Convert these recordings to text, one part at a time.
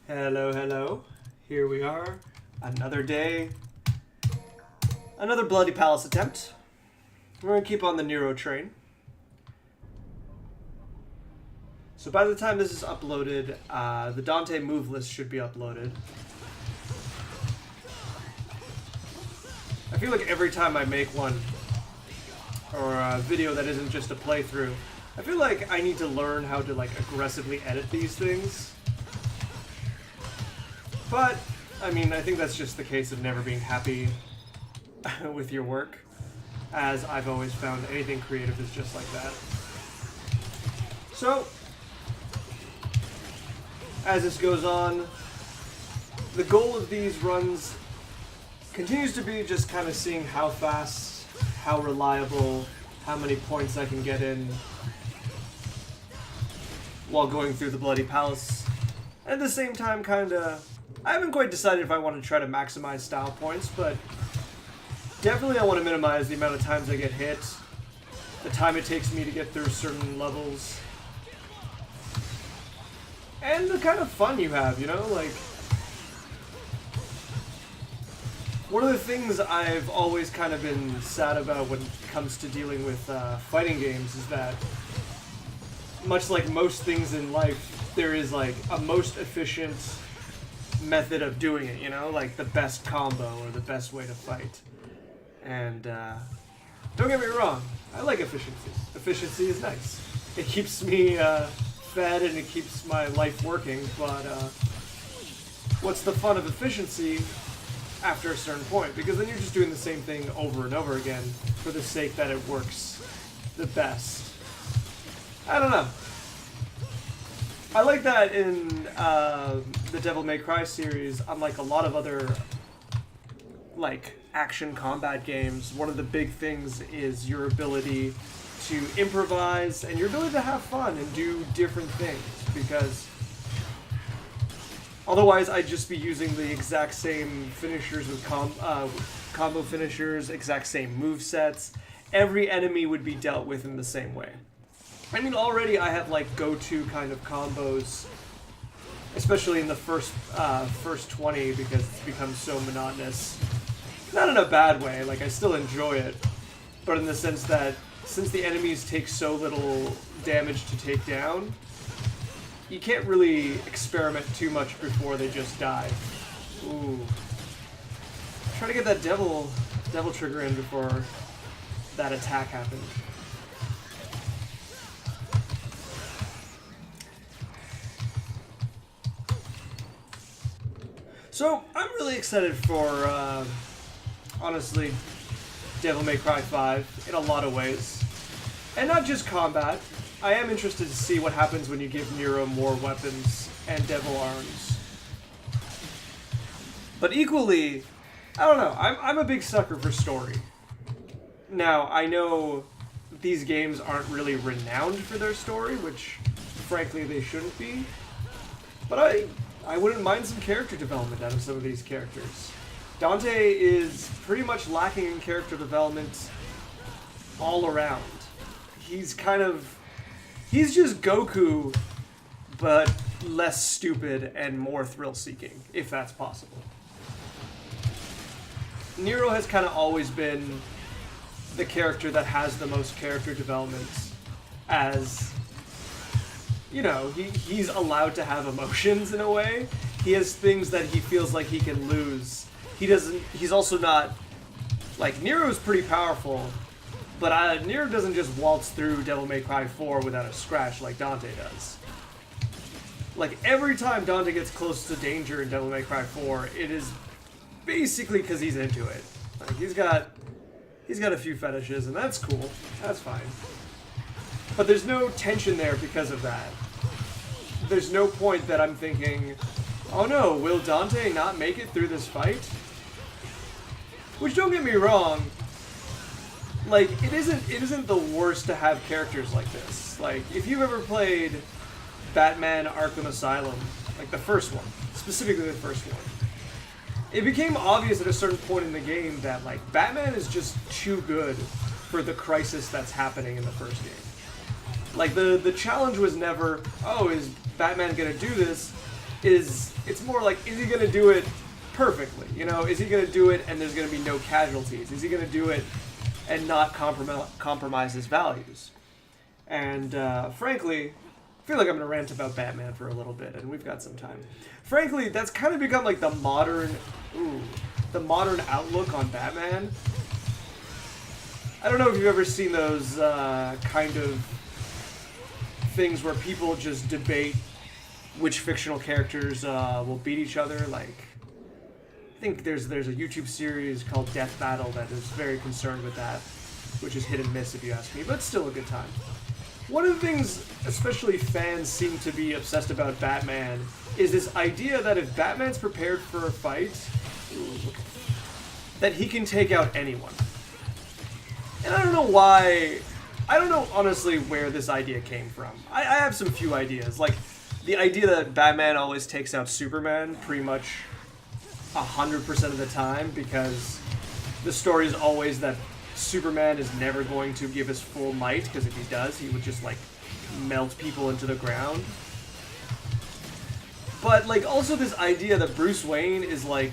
Hello, hello. Here we are. Another day. Another Bloody Palace attempt. We're going to keep on the Nero train. So by the time this is uploaded, the Dante move list should be uploaded. I feel like every time I make one, or a video that isn't just a playthrough, I feel like I need to learn how to aggressively edit these things. But, I mean, I think that's just the case of never being happy with your work, as I've always found anything creative is just like that. So, as this goes on, the goal of these runs continues to be just kind of seeing how fast, how reliable, how many points I can get in while going through the Bloody Palace. At the same time, I haven't quite decided if I want to try to maximize style points, but definitely I want to minimize the amount of times I get hit, the time it takes me to get through certain levels, and the kind of fun you have, you know? One of the things I've always kind of been sad about when it comes to dealing with fighting games is that, much like most things in life, there is a most efficient method of doing it, you know? Like the best combo or the best way to fight. And don't get me wrong, I like efficiency. Efficiency is nice. It keeps me fed and it keeps my life working, but what's the fun of efficiency after a certain point? Because then you're just doing the same thing over and over again for the sake that it works the best. I don't know. I like that in the Devil May Cry series, unlike a lot of other action combat games, one of the big things is your ability to improvise and your ability to have fun and do different things, because otherwise I'd just be using the exact same finishers with combo finishers, exact same movesets. Every enemy would be dealt with in the same way. I mean, already I have go-to kind of combos, especially in the first 20, because it's become so monotonous. Not in a bad way, I still enjoy it, but in the sense that since the enemies take so little damage to take down, you can't really experiment too much before they just die. Ooh. Try to get that devil trigger in before that attack happened. So, I'm really excited for, honestly, Devil May Cry 5 in a lot of ways. And not just combat. I am interested to see what happens when you give Nero more weapons and devil arms. But equally, I don't know, I'm a big sucker for story. Now, I know these games aren't really renowned for their story, which, frankly, they shouldn't be. But I wouldn't mind some character development out of some of these characters. Dante is pretty much lacking in character development all around. He's just Goku, but less stupid and more thrill-seeking, if that's possible. Nero has kind of always been the character that has the most character development, as, you know, he's allowed to have emotions in a way. He has things that he feels like he can lose. He's also not, Nero's pretty powerful, but Nero doesn't just waltz through Devil May Cry 4 without a scratch like Dante does. Every time Dante gets close to danger in Devil May Cry 4, it is basically because he's into it. He's got a few fetishes, and that's cool. That's fine. But there's no tension there because of that. There's no point that I'm thinking, oh no, will Dante not make it through this fight? Which, don't get me wrong, it isn't the worst to have characters like this. If you've ever played Batman Arkham Asylum, the first one, specifically the first one, it became obvious at a certain point in the game that, Batman is just too good for the crisis that's happening in the first game. The challenge was never, oh, is Batman gonna do this? it's more like, is he going to do it perfectly? You know, is he going to do it and there's going to be no casualties? Is he going to do it and not compromise his values? And frankly, I feel like I'm going to rant about Batman for a little bit, and we've got some time. Frankly, that's kind of become like the modern outlook on Batman. I don't know if you've ever seen those kind of things where people just debate which fictional characters will beat each other. Like, I think there's a YouTube series called Death Battle that is very concerned with that, which is hit and miss if you ask me, but still a good time. One of the things, especially fans seem to be obsessed about Batman, is this idea that if Batman's prepared for a fight, that he can take out anyone. And I don't know why, I don't know honestly where this idea came from. I have some few ideas, like the idea that Batman always takes out Superman pretty much 100% of the time, because the story is always that Superman is never going to give his full might, because if he does, he would just like melt people into the ground. But like also this idea that Bruce Wayne is like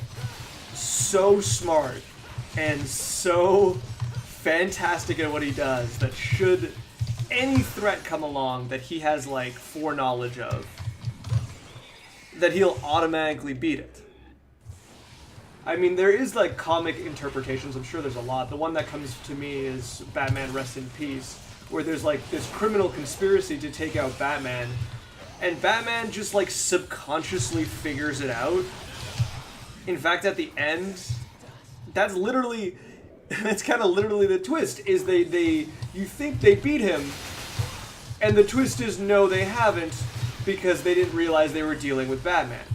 so smart and so fantastic at what he does that should any threat come along that he has like foreknowledge of, that he'll automatically beat it. I mean, there is like comic interpretations, I'm sure there's a lot. The one that comes to me is Batman Rest in Peace, where there's like this criminal conspiracy to take out Batman, and Batman just like subconsciously figures it out. In fact, at the end, that's literally, that's kind of literally the twist, is you think they beat him, and the twist is no, they haven't, because they didn't realize they were dealing with Batman.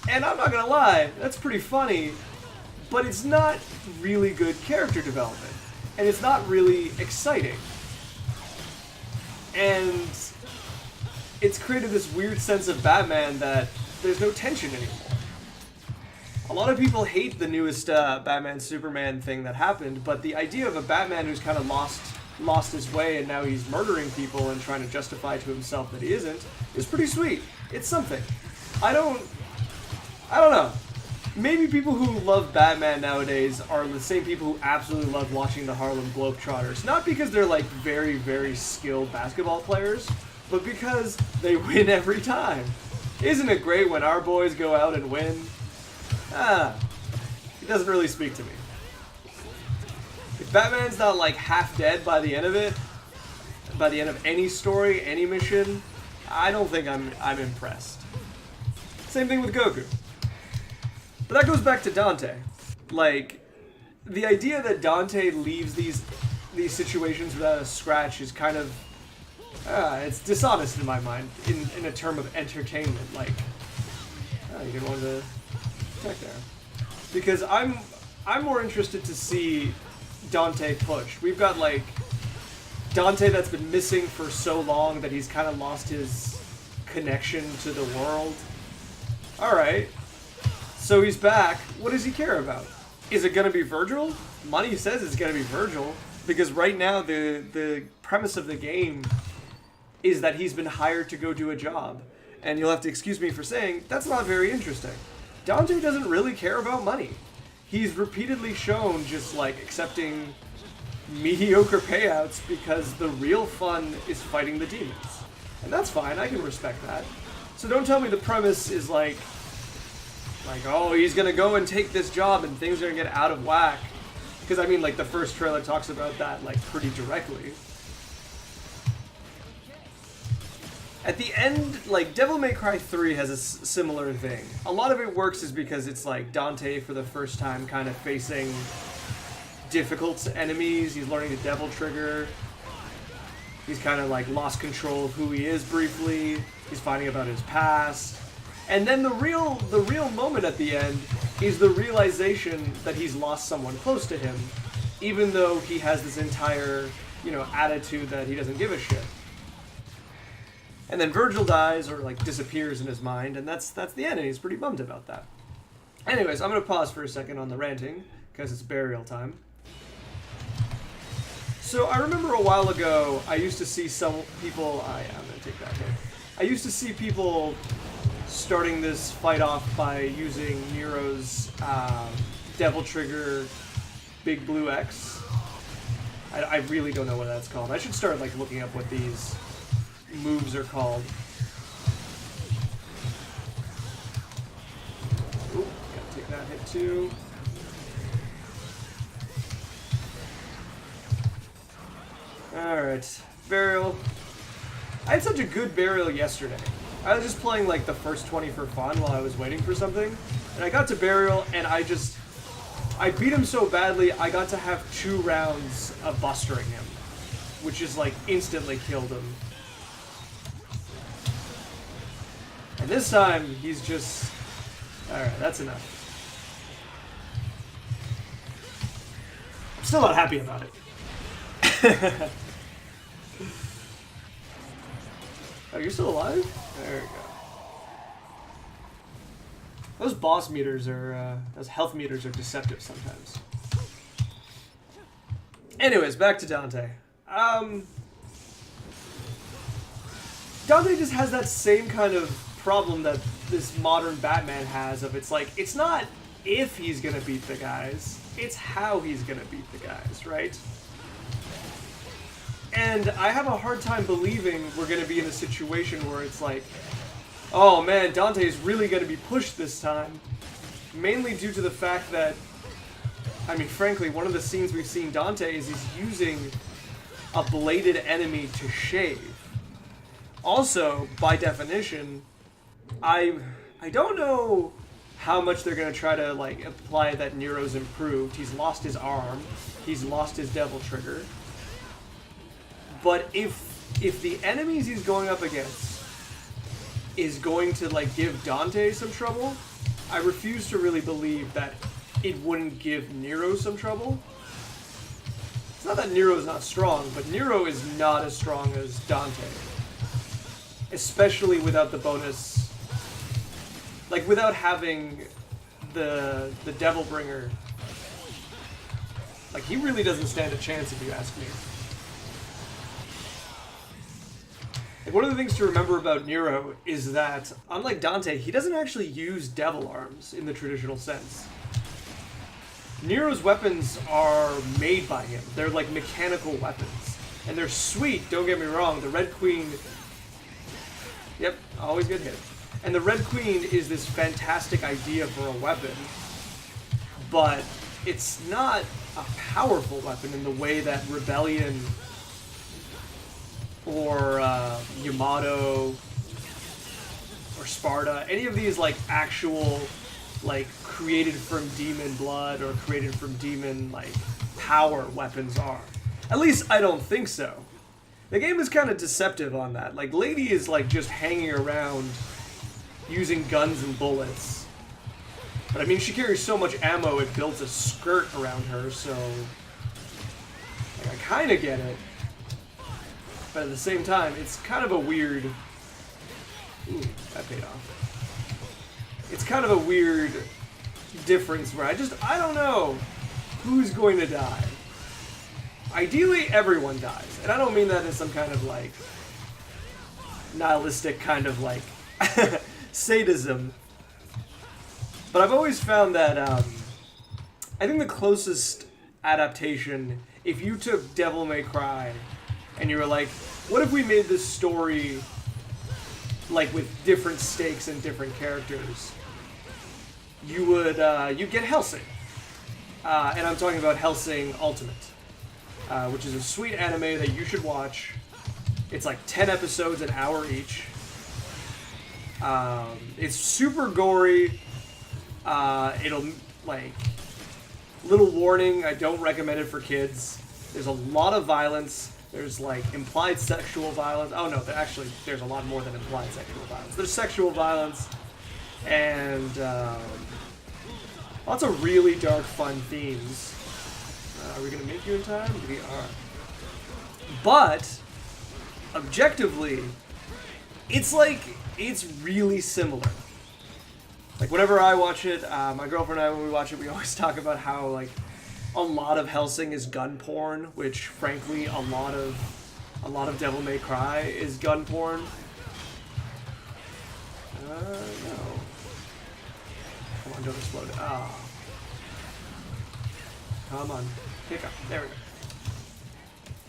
And I'm not gonna lie, that's pretty funny, but it's not really good character development, and it's not really exciting. And it's created this weird sense of Batman that there's no tension anymore. A lot of people hate the newest Batman-Superman thing that happened, but the idea of a Batman who's kind of lost his way and now he's murdering people and trying to justify to himself that he isn't is pretty sweet. It's something. I don't know. Maybe people who love Batman nowadays are the same people who absolutely love watching the Harlem Globetrotters. Not because they're like very, very skilled basketball players, but because they win every time. Isn't it great when our boys go out and win? It doesn't really speak to me. If Batman's not like half dead by the end of it, by the end of any story, any mission, I don't think I'm impressed. Same thing with Goku. But that goes back to Dante. Like, the idea that Dante leaves these situations without a scratch is kind of, it's dishonest in my mind, in a term of entertainment. Like, you didn't want to check there. Because I'm more interested to see Dante push. We've got, like, Dante that's been missing for so long that he's kind of lost his connection to the world. Alright. So he's back. What does he care about? Is it going to be Virgil? Money says it's going to be Virgil, because right now the premise of the game is that he's been hired to go do a job. And you'll have to excuse me for saying, that's not very interesting. Dante doesn't really care about money. He's repeatedly shown just like accepting mediocre payouts because the real fun is fighting the demons. And that's fine, I can respect that. So don't tell me the premise is like, oh, he's gonna go and take this job and things are gonna get out of whack. Because I mean, like, the first trailer talks about that, like, pretty directly. At the end, like, Devil May Cry 3 has a similar thing. A lot of it works is because it's, like, Dante for the first time kind of facing difficult enemies. He's learning the Devil Trigger. He's kind of, like, lost control of who he is briefly. He's finding about his past. And then the real moment at the end is the realization that he's lost someone close to him, even though he has this entire, attitude that he doesn't give a shit. And then Virgil dies, or like disappears in his mind, and that's the end, and he's pretty bummed about that. Anyways, I'm going to pause for a second on the ranting, because it's burial time. So I remember a while ago, I used to see some people, I'm going to take that hit. I used to see people starting this fight off by using Nero's Devil Trigger Big Blue X. I really don't know what that's called. I should start like looking up what these moves are called. Ooh, gotta take that hit too. Alright, burial. I had such a good burial yesterday. I was just playing like the first 20 for fun while I was waiting for something. And I got to burial and I beat him so badly I got to have 2 rounds of bustering him. Which just like instantly killed him. And this time he's just... Alright, that's enough. I'm still not happy about it. Oh, you're still alive? There we go. Those boss meters are, those health meters are deceptive sometimes. Anyways, back to Dante. Dante just has that same kind of problem that this modern Batman has of it's like, it's not if he's gonna beat the guys, it's how he's gonna beat the guys, right? And I have a hard time believing we're going to be in a situation where it's like, oh man, Dante is really going to be pushed this time. Mainly due to the fact that, I mean, frankly, one of the scenes we've seen Dante is he's using a bladed enemy to shave. Also, by definition, I don't know how much they're going to try to like imply that Nero's improved. He's lost his arm. He's lost his Devil Trigger. But if the enemies he's going up against is going to like give Dante some trouble, I refuse to really believe that it wouldn't give Nero some trouble. It's not that Nero's not strong, but Nero is not as strong as Dante. Especially without the bonus, like without having the Devil Bringer. Like he really doesn't stand a chance if you ask me. Like, one of the things to remember about Nero is that, unlike Dante, he doesn't actually use devil arms in the traditional sense. Nero's weapons are made by him. They're like mechanical weapons. And they're sweet, don't get me wrong. The Red Queen... Yep, always get hit. And the Red Queen is this fantastic idea for a weapon. But it's not a powerful weapon in the way that Rebellion... or Yamato, or Sparta, any of these like actual, like created from demon blood or created from demon like power weapons are. At least I don't think so. The game is kind of deceptive on that. Like Lady is like just hanging around using guns and bullets. But I mean she carries so much ammo it builds a skirt around her, so like, I kind of get it. But at the same time, it's kind of a weird... Ooh, that paid off. It's kind of a weird difference where I don't know who's going to die. Ideally, everyone dies. And I don't mean that in some kind of, like, nihilistic kind of, like, sadism. But I've always found that, I think the closest adaptation, if you took Devil May Cry... and you were like, what if we made this story like with different stakes and different characters? You would you'd get Hellsing, and I'm talking about Hellsing Ultimate, which is a sweet anime that you should watch. It's like 10 episodes, an hour each. It's super gory. It'll like little warning. I don't recommend it for kids. There's a lot of violence. There's, like, implied sexual violence. Oh, no, actually, there's a lot more than implied sexual violence. There's sexual violence and lots of really dark, fun themes. Are we going to make you in time? We are. But, objectively, it's, like, it's really similar. Like, whenever I watch it, my girlfriend and I, when we watch it, we always talk about how, like, a lot of Hellsing is gun porn, which, frankly, a lot of Devil May Cry is gun porn. No. Come on, don't explode. Ah. Come on. Pick up. There we go.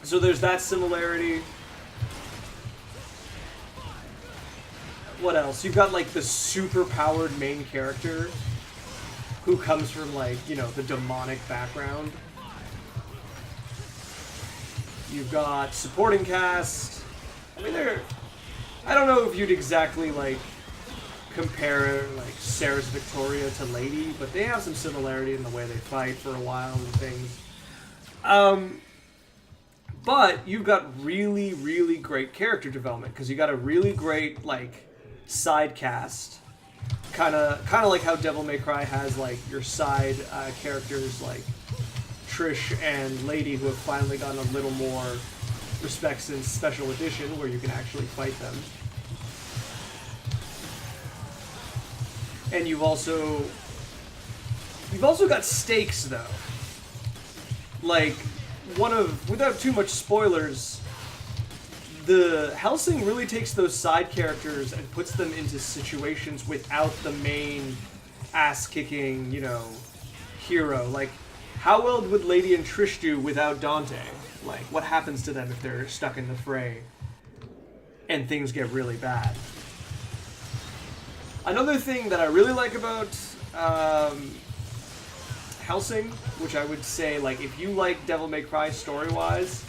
So there's that similarity. What else? You've got, like, the super-powered main character who comes from, like, you know, the demonic background. You've got supporting cast. I mean, I don't know if you'd exactly, like, compare, like, Sarah's Victoria to Lady, but they have some similarity in the way they fight for a while and things. But you've got really, really great character development, because you got a really great, like, side cast. Kind of like how Devil May Cry has, like, your side characters like Trish and Lady, who have finally gotten a little more respect since Special Edition, where you can actually fight them. And you've also got stakes, though. Like, without too much spoilers, the Hellsing really takes those side characters and puts them into situations without the main ass-kicking, you know, hero. Like, how well would Lady and Trish do without Dante? Like, what happens to them if they're stuck in the fray and things get really bad? Another thing that I really like about Hellsing, which I would say, like, if you like Devil May Cry story-wise,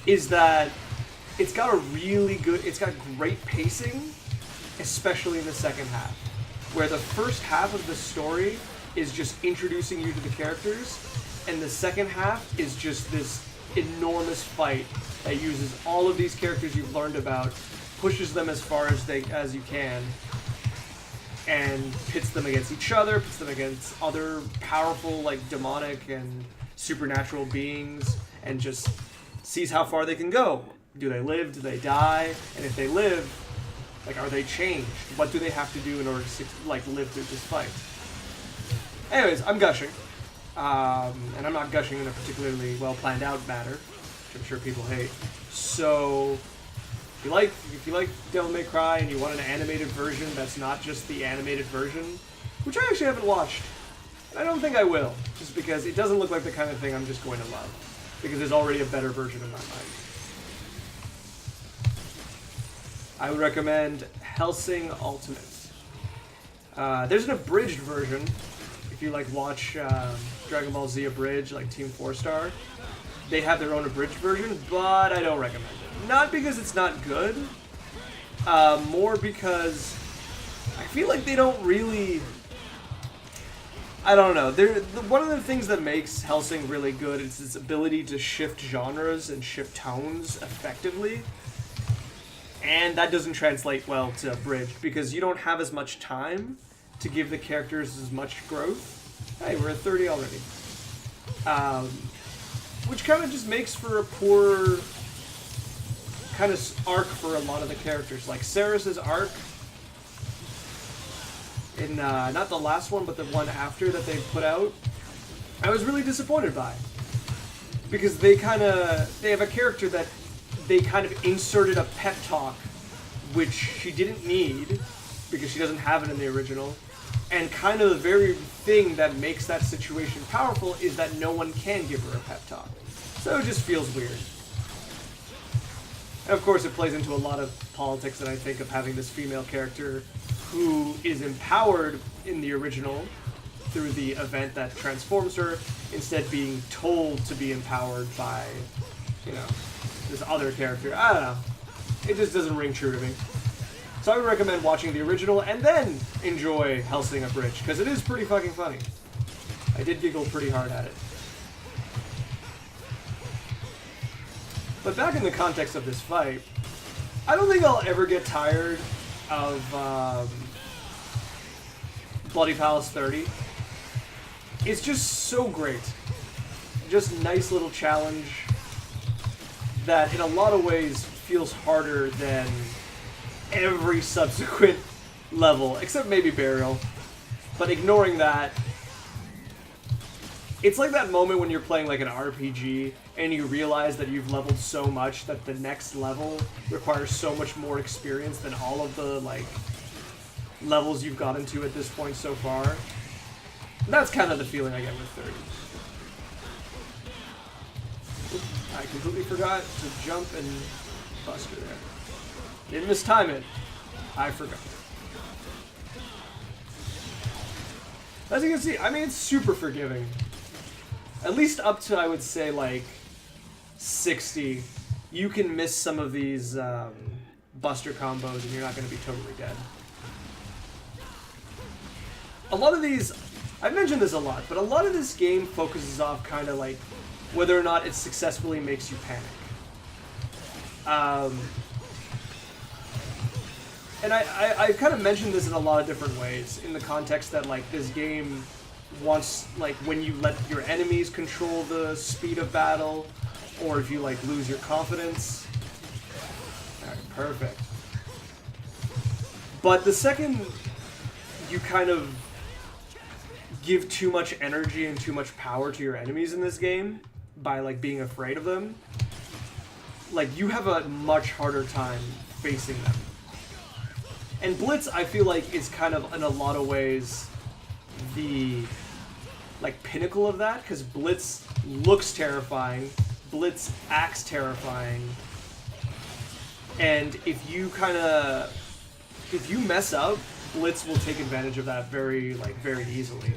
is that it's got great pacing, especially in the second half, where the first half of the story is just introducing you to the characters, and the second half is just this enormous fight that uses all of these characters you've learned about, pushes them as far as you can, and pits them against each other, pits them against other powerful, like, demonic and supernatural beings, and just sees how far they can go. Do they live? Do they die? And if they live, like, are they changed? What do they have to do in order to, like, live through this fight? Anyways, I'm gushing. And I'm not gushing in a particularly well-planned out manner, which I'm sure people hate. So, if you like Devil May Cry and you want an animated version that's not just the animated version, which I actually haven't watched, and I don't think I will, just because it doesn't look like the kind of thing I'm just going to love, because there's already a better version in my mind. I would recommend Hellsing Ultimate. There's an abridged version, if you like watch Dragon Ball Z Abridged, like Team 4-Star. They have their own abridged version, but I don't recommend it. Not because it's not good, more because I feel like they don't really... I don't know. One of the things that makes Hellsing really good is its ability to shift genres and shift tones effectively. And that doesn't translate well to Abridged, because you don't have as much time to give the characters as much growth. Hey, we're at 30 already. Which kind of just makes for a poor kind of arc for a lot of the characters. Like Ceres's arc, in not the last one, but the one after that they put out, I was really disappointed by. Because they have a character that they kind of inserted a pep talk, which she didn't need, because she doesn't have it in the original. And kind of the very thing that makes that situation powerful is that no one can give her a pep talk. So it just feels weird. And of course it plays into a lot of politics that I think of having this female character who is empowered in the original through the event that transforms her, instead being told to be empowered by, you know, this other character. I don't know. It just doesn't ring true to me. So I would recommend watching the original and then enjoy Hellsing Abridged, because it is pretty fucking funny. I did giggle pretty hard at it. But back in the context of this fight, I don't think I'll ever get tired of Bloody Palace 30. It's just so great. Just a nice little challenge that in a lot of ways feels harder than every subsequent level, except maybe Burial. But ignoring that, it's like that moment when you're playing like an RPG and you realize that you've leveled so much that the next level requires so much more experience than all of the like levels you've gotten to at this point so far. That's kind of the feeling I get with 30. Oops, I completely forgot to jump and bust her there. Didn't mistime it. I forgot. As you can see, I mean, it's super forgiving. At least up to, I would say, like, 60. You can miss some of these buster combos and you're not going to be totally dead. A lot of these, I've mentioned this a lot, but a lot of this game focuses off kind of like whether or not it successfully makes you panic. And I kind of mentioned this in a lot of different ways, in the context that like this game wants, like, when you let your enemies control the speed of battle, or if you like lose your confidence. Alright, perfect. But the second you kind of give too much energy and too much power to your enemies in this game by like being afraid of them, like you have a much harder time facing them. And Blitz, I feel like, is kind of in a lot of ways the like pinnacle of that, because Blitz looks terrifying, Blitz acts terrifying, and if you mess up, Blitz will take advantage of that very easily.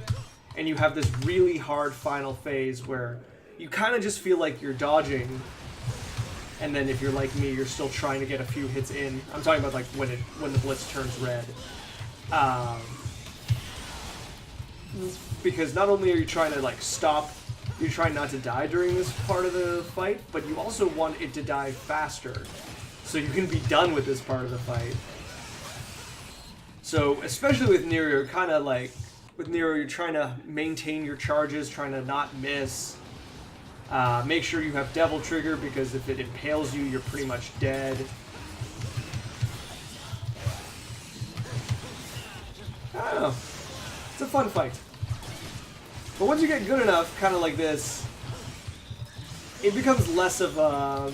And you have this really hard final phase where you kind of just feel like you're dodging, and then if you're like me, you're still trying to get a few hits in. I'm talking about like when the Blitz turns red. Because not only are you trying to like stop, you're trying not to die during this part of the fight, but you also want it to die faster, so you can be done with this part of the fight. So, especially with Nero, you're kind of like, with Nero, you're trying to maintain your charges, trying to not miss. Make sure you have Devil Trigger, because if it impales you, you're pretty much dead. I don't know. It's a fun fight. But once you get good enough, kind of like this, it becomes less of a...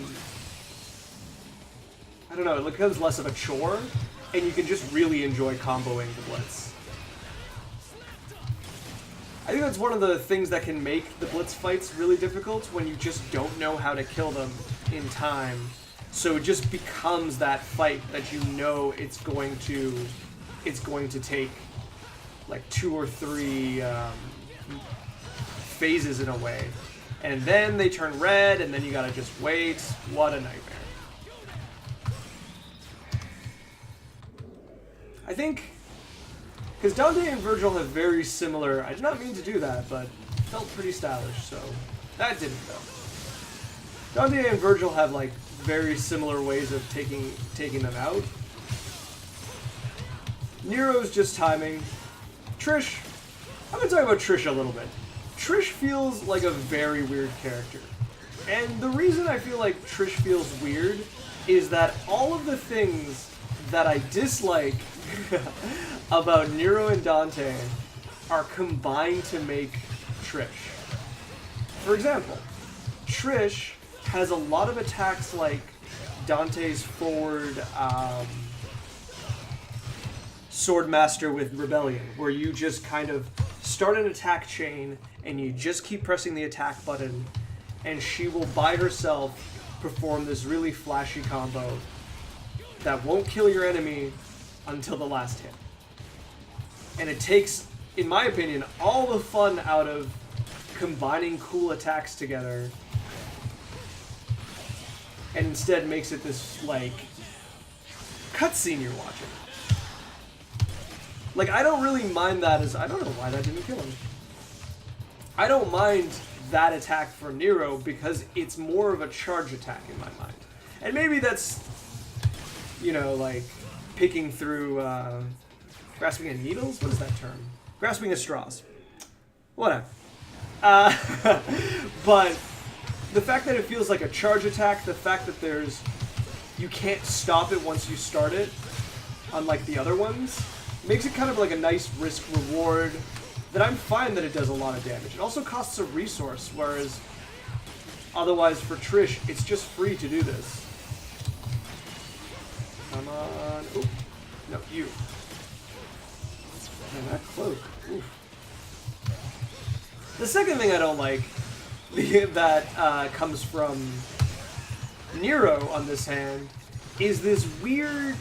I don't know, it becomes less of a chore, and you can just really enjoy comboing the Blitz. I think that's one of the things that can make the Blitz fights really difficult, when you just don't know how to kill them in time. So it just becomes that fight that you know it's going to take like 2 or 3 phases in a way. And then they turn red, and then you gotta just wait. What a nightmare. I think, because Dante and Virgil have very similar, I did not mean to do that, but it felt pretty stylish, so that didn't go. Dante and Virgil have like very similar ways of taking them out. Nero's just timing. Trish, I'm going to talk about Trish a little bit. Trish feels like a very weird character. And the reason I feel like Trish feels weird is that all of the things that I dislike about Nero and Dante are combined to make Trish. For example, Trish has a lot of attacks like Dante's forward Swordmaster with Rebellion, where you just kind of start an attack chain and you just keep pressing the attack button, and she will by herself perform this really flashy combo that won't kill your enemy until the last hit. And it takes, in my opinion, all the fun out of combining cool attacks together, and instead makes it this, like, cutscene you're watching. Like, I don't really mind that as... I don't know why that didn't kill him. I don't mind that attack for Nero because it's more of a charge attack in my mind. And maybe that's, you know, like, picking through... grasping at needles? What is that term? Grasping at straws. Whatever. But the fact that it feels like a charge attack, the fact that there's... you can't stop it once you start it, unlike the other ones, makes it kind of like a nice risk-reward that I'm fine that it does a lot of damage. It also costs a resource, whereas otherwise for Trish, it's just free to do this. Come on. Oop. No, you. Man, that cloak. Oof. The second thing I don't like that comes from Nero on this hand is this weird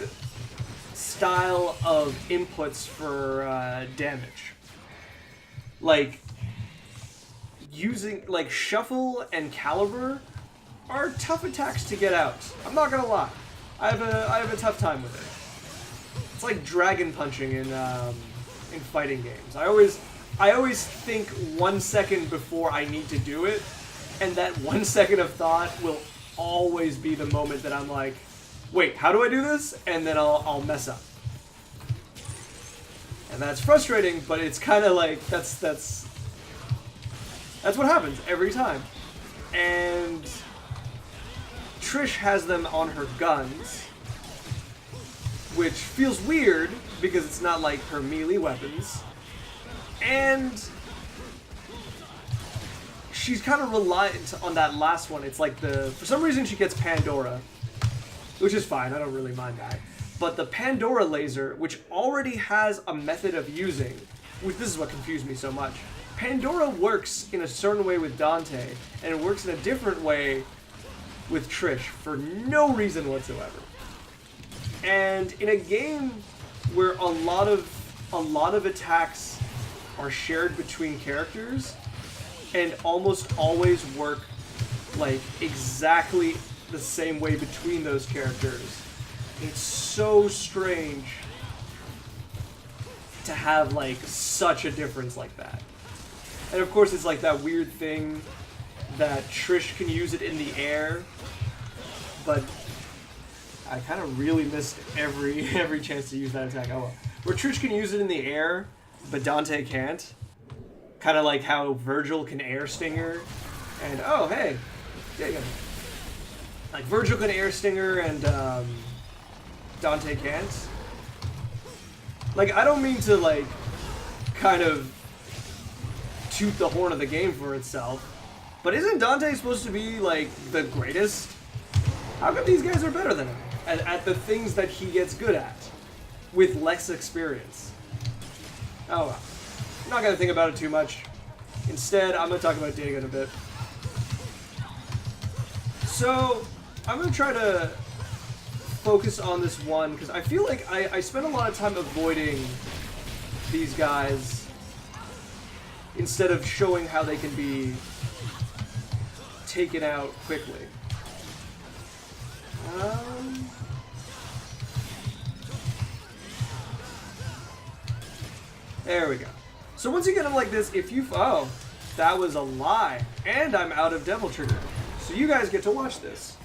style of inputs for damage. Like, using, like, Shuffle and Caliber are tough attacks to get out. I'm not gonna lie. I have a tough time with it. It's like dragon punching in fighting games. I always think 1 second before I need to do it, and that 1 second of thought will always be the moment that I'm like, wait, how do I do this? And then I'll mess up. And that's frustrating, but it's kind of like, that's what happens every time. And Trish has them on her guns, which feels weird because it's not like her melee weapons. And she's kind of reliant on that last one. It's like for some reason she gets Pandora, which is fine, I don't really mind that. But the Pandora laser, which already has a method of using, which this is what confused me so much. Pandora works in a certain way with Dante, and it works in a different way with Trish for no reason whatsoever. And in a game where a lot of attacks are shared between characters and almost always work like exactly the same way between those characters, it's so strange to have like such a difference like that. And of course it's like that weird thing that Trish can use it in the air, but I kind of really missed every chance to use that attack. Oh well. Where Trish can use it in the air, but Dante can't. Kind of like how Virgil can air stinger, and oh hey, yeah. Like Virgil can air stinger and Dante can't. Like I don't mean to like kind of toot the horn of the game for itself, but isn't Dante supposed to be like the greatest? How come these guys are better than him at the things that he gets good at with less experience? Oh well. I'm not going to think about it too much. Instead, I'm going to talk about Dagon a bit. So, I'm going to try to focus on this one, because I feel like I spend a lot of time avoiding these guys instead of showing how they can be taken out quickly. There we go. So once you get him like this, if you... Oh, that was a lie. And I'm out of Devil Trigger. So you guys get to watch this.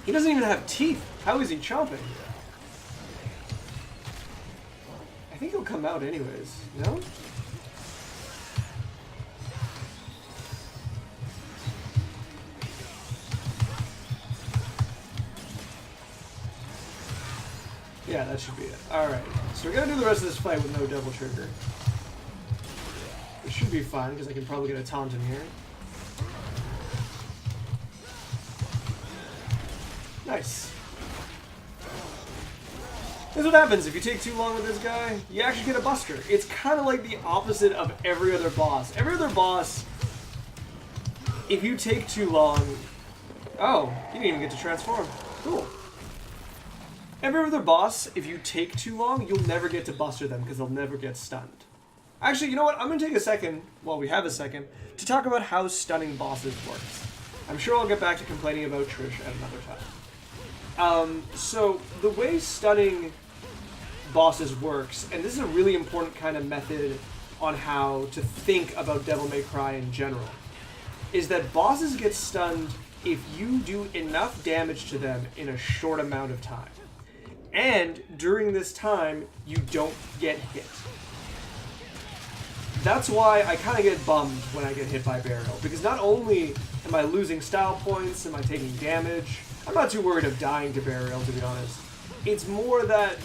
He doesn't even have teeth. How is he chomping? I think he'll come out anyways. No? Yeah, that should be it. Alright, so we're going to do the rest of this fight with no Devil Trigger. It should be fine, because I can probably get a taunt in here. Nice. This is what happens if you take too long with this guy. You actually get a buster. It's kind of like the opposite of every other boss. Every other boss, if you take too long... Oh, you didn't even get to transform. Cool. Every other boss, if you take too long, you'll never get to buster them because they'll never get stunned. Actually, you know what? I'm going to take a second, while we have a second, to talk about how stunning bosses works. I'm sure I'll get back to complaining about Trish at another time. So, the way stunning bosses works, and this is a really important kind of method on how to think about Devil May Cry in general, is that bosses get stunned if you do enough damage to them in a short amount of time. And during this time, you don't get hit. That's why I kind of get bummed when I get hit by Burial, because not only am I losing style points, am I taking damage, I'm not too worried of dying to Burial, to be honest. It's more that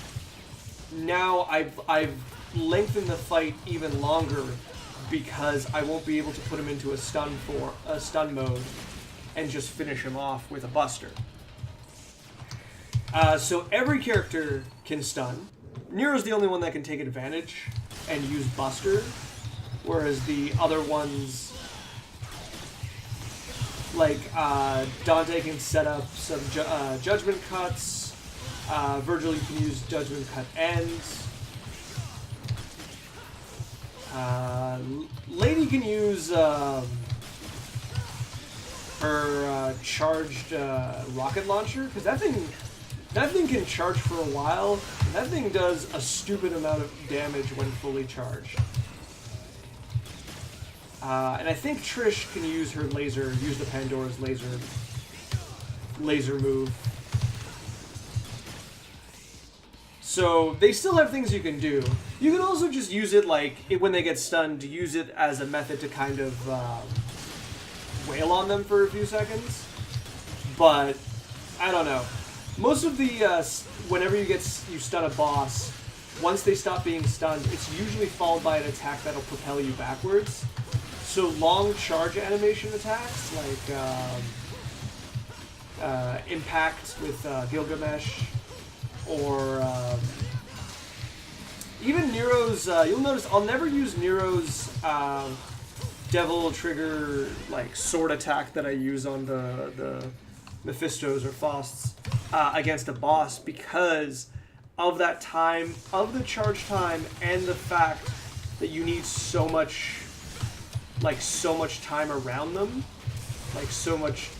now I've lengthened the fight even longer because I won't be able to put him into a stun mode and just finish him off with a buster. So every character can stun, Nero's the only one that can take advantage and use Buster, whereas the other ones, like Dante can set up some Judgment Cuts, Virgil you can use Judgment Cut Ends, Lady can use her charged rocket launcher, because that thing can charge for a while, and that thing does a stupid amount of damage when fully charged. And I think Trish can use her laser, use the Pandora's laser move. So they still have things you can do. You can also just use it like when they get stunned, use it as a method to kind of wail on them for a few seconds. But I don't know. Most of the whenever you stun a boss, once they stop being stunned, it's usually followed by an attack that'll propel you backwards. So long charge animation attacks like Impact with Gilgamesh, or even Nero's. You'll notice I'll never use Nero's Devil Trigger like sword attack that I use on the Mephistos or Fausts against a boss, because of that time, of the charge time, and the fact that you need so much time around them, like so much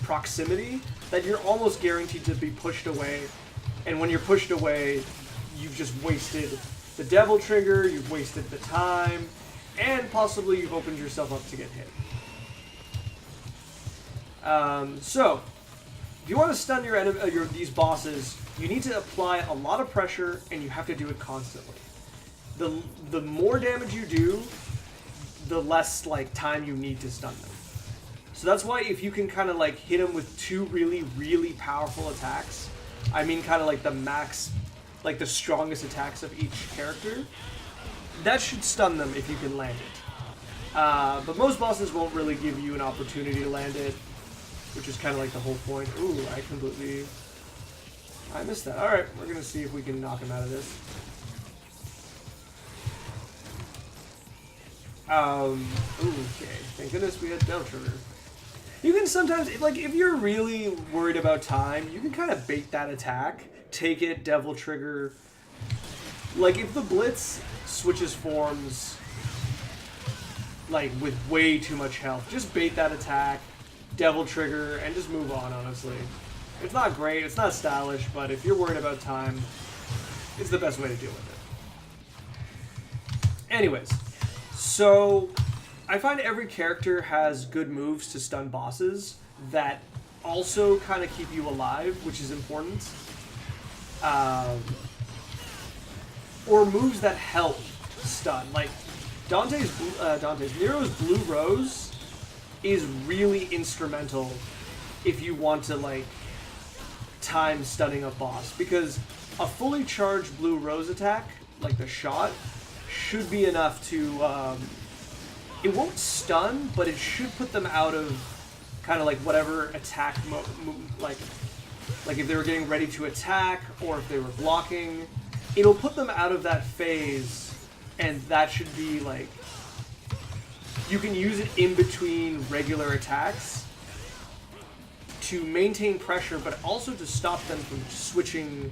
proximity, that you're almost guaranteed to be pushed away. And when you're pushed away, you've just wasted the Devil Trigger, you've wasted the time, and possibly you've opened yourself up to get hit. So, if you want to stun these bosses, you need to apply a lot of pressure, and you have to do it constantly. The more damage you do, the less time you need to stun them. So that's why if you can kind of hit them with two really, really powerful attacks, I mean kind of the max, the strongest attacks of each character, that should stun them if you can land it. But most bosses won't really give you an opportunity to land it, which is kind of the whole point. Ooh, I missed that. Alright, we're going to see if we can knock him out of this. Okay. Thank goodness we had Devil Trigger. You can sometimes, if you're really worried about time, you can kind of bait that attack. Take it, Devil Trigger. If the Blitz switches forms, with way too much health, just bait that attack, Devil Trigger, and just move on, honestly. It's not great, it's not stylish, but if you're worried about time, it's the best way to deal with it. Anyways. So, I find every character has good moves to stun bosses that also kind of keep you alive, which is important. Or moves that help stun. Nero's Blue Rose is really instrumental if you want to, time stunning a boss. Because a fully charged Blue Rose attack, the shot, should be enough to, it won't stun, but it should put them out of kind of whatever attack if they were getting ready to attack, or if they were blocking, it'll put them out of that phase, and that should be you can use it in between regular attacks to maintain pressure, but also to stop them from switching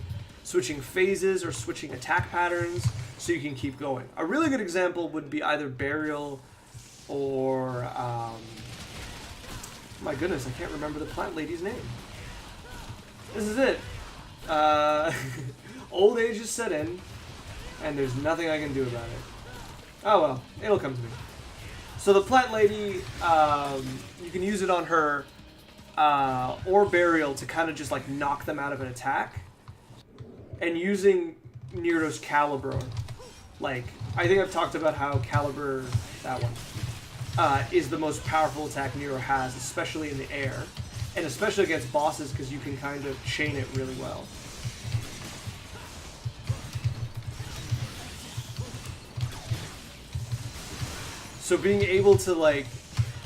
phases or switching attack patterns, so you can keep going. A really good example would be either Burial or, my goodness, I can't remember the plant lady's name. This is it. Old age is set in, and there's nothing I can do about it. Oh well, it'll come to me. So the plant lady, you can use it on her, or Burial to kind of just knock them out of an attack. And using Nero's Caliber, I think I've talked about how Caliber, that one, is the most powerful attack Nero has, especially in the air, and especially against bosses, because you can kind of chain it really well. So being able to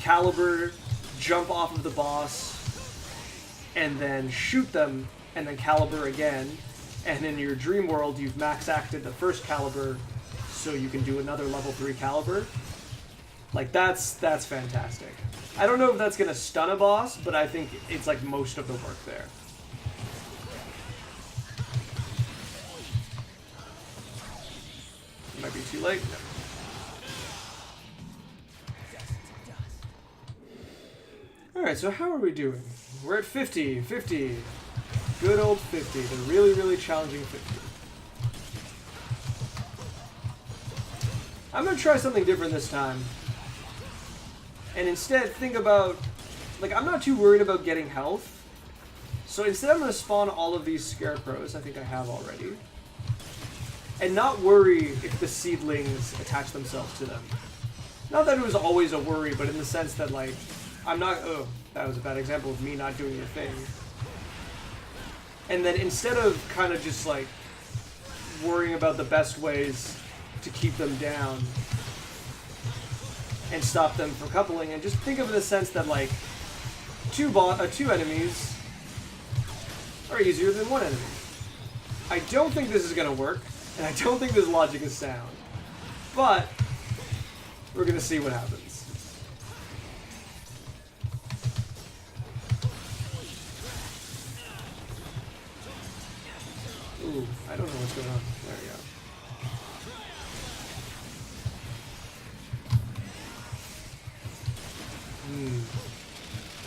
Caliber, jump off of the boss, and then shoot them, and then Caliber again, and in your dream world you've max acted the first caliber so you can do another level 3 caliber. Like, that's fantastic. I don't know if that's going to stun a boss, but I think it's like most of the work there. Might be too late. No. Alright, so how are we doing? We're at 50. 50. Good old 50. The really, really challenging 50. I'm going to try something different this time. And instead, think about... Like, I'm not too worried about getting health. So instead, I'm going to spawn all of these scarecrows. I think I have already. And not worry if the seedlings attach themselves to them. Not that it was always a worry, but in the sense that, like, I'm not... Oh, that was a bad example of me not doing the thing. And then instead of kind of just, like, worrying about the best ways to keep them down and stop them from coupling, and just think of it in the sense that, like, two enemies are easier than one enemy. I don't think this is going to work, and I don't think this logic is sound. But we're going to see what happens. Ooh, I don't know what's going on. There we go.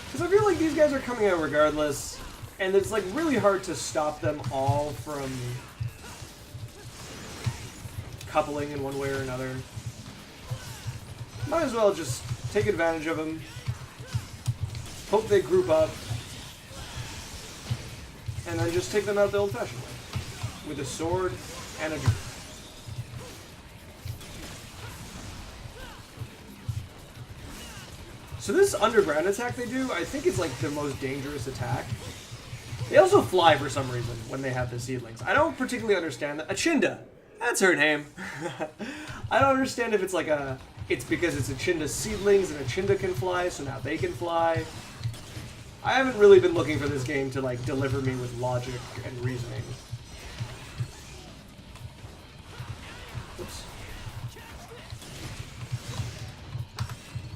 Because I feel like these guys are coming out regardless, and it's like really hard to stop them all from coupling in one way or another. Might as well just take advantage of them. Hope they group up. And then just take them out the old-fashioned way. With a sword and a drum. So this underground attack they do, I think is like the most dangerous attack. They also fly for some reason when they have the seedlings. I don't particularly understand that. Achinda! That's her name. I don't understand if it's like a... It's because it's Achinda's seedlings and Achinda can fly, so now they can fly. I haven't really been looking for this game to like deliver me with logic and reasoning. Oops.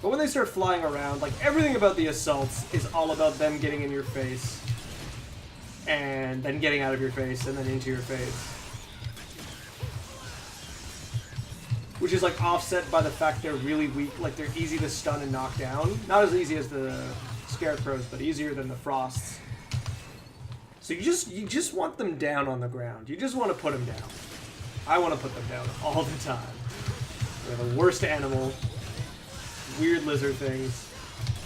But when they start flying around, like everything about the assaults is all about them getting in your face and then getting out of your face and then into your face. Which is like offset by the fact they're really weak, like they're easy to stun and knock down. Not as easy as the scarecrows, but easier than the frosts. So you just want them down on the ground. You just want to put them down. I want to put them down all the time. They're the worst animal. Weird lizard things.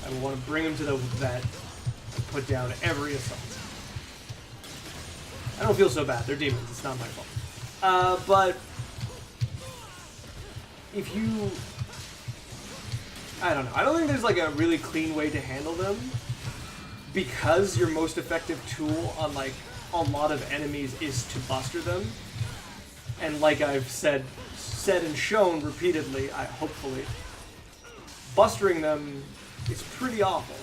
I want to bring them to the vet and put down every assault. I don't feel so bad. They're demons. It's not my fault. But if you... I don't know. I don't think there's like a really clean way to handle them, because your most effective tool on like a lot of enemies is to buster them. And like I've said and shown repeatedly, hopefully, bustering them is pretty awful.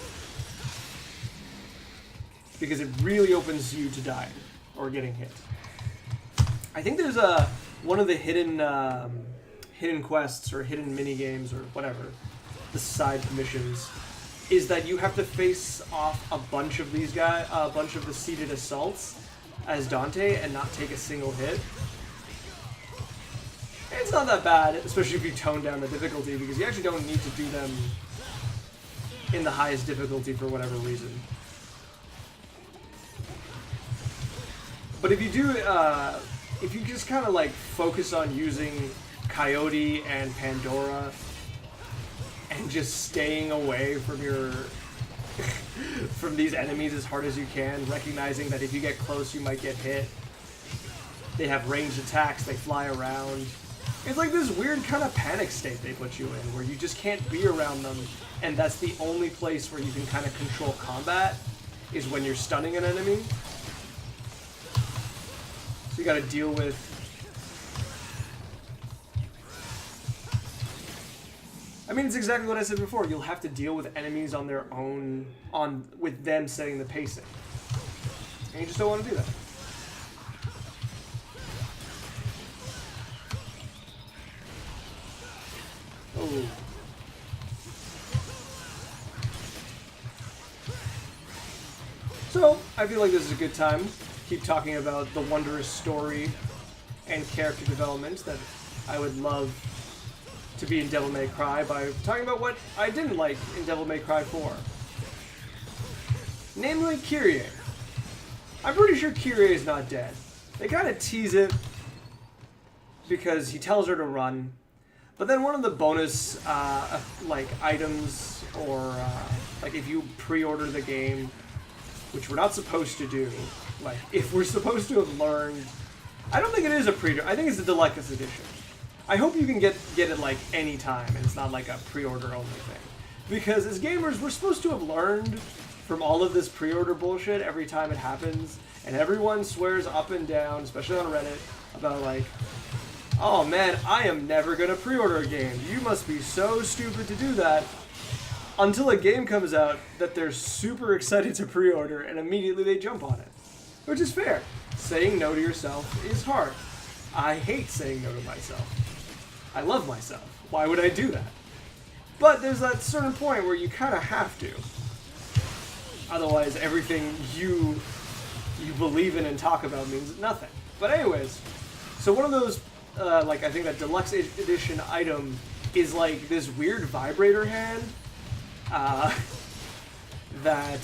Because it really opens you to dying or getting hit. I think there's one of the hidden quests or hidden mini games or whatever, the side missions, is that you have to face off a bunch of these guys, a bunch of the seated assaults as Dante and not take a single hit. It's not that bad, especially if you tone down the difficulty, because you actually don't need to do them in the highest difficulty for whatever reason. But if you do, if you just kind of like focus on using Coyote and Pandora and just staying away from your from these enemies as hard as you can, recognizing that if you get close you might get hit. They have ranged attacks, they fly around. It's like this weird kind of panic state they put you in, where you just can't be around them, and that's the only place where you can kind of control combat, is when you're stunning an enemy. So you gotta deal with... I mean, it's exactly what I said before. You'll have to deal with enemies on their own, with them setting the pacing. And you just don't want to do that. I feel like this is a good time. Keep talking about the wondrous story and character development that I would love to be in Devil May Cry by talking about what I didn't like in Devil May Cry 4. Namely, Kyrie. I'm pretty sure Kyrie is not dead. They kind of tease it because he tells her to run, but then one of the bonus like items or like if you pre-order the game, which we're not supposed to do, like if we're supposed to have learned, I don't think it is a pre-order. I think it's a deluxe edition. I hope you can get it like any time and it's not like a pre-order only thing, because as gamers we're supposed to have learned from all of this pre-order bullshit every time it happens, and everyone swears up and down, especially on Reddit, about like, oh man, I am never gonna pre-order a game. You must be so stupid to do that. Until a game comes out that they're super excited to pre-order and immediately they jump on it. Which is fair. Saying no to yourself is hard. I hate saying no to myself. I love myself. Why would I do that? But there's that certain point where you kind of have to. Otherwise, everything you believe in and talk about means nothing. But anyways, so one of those, like I think that deluxe edition item is like this weird vibrator hand that,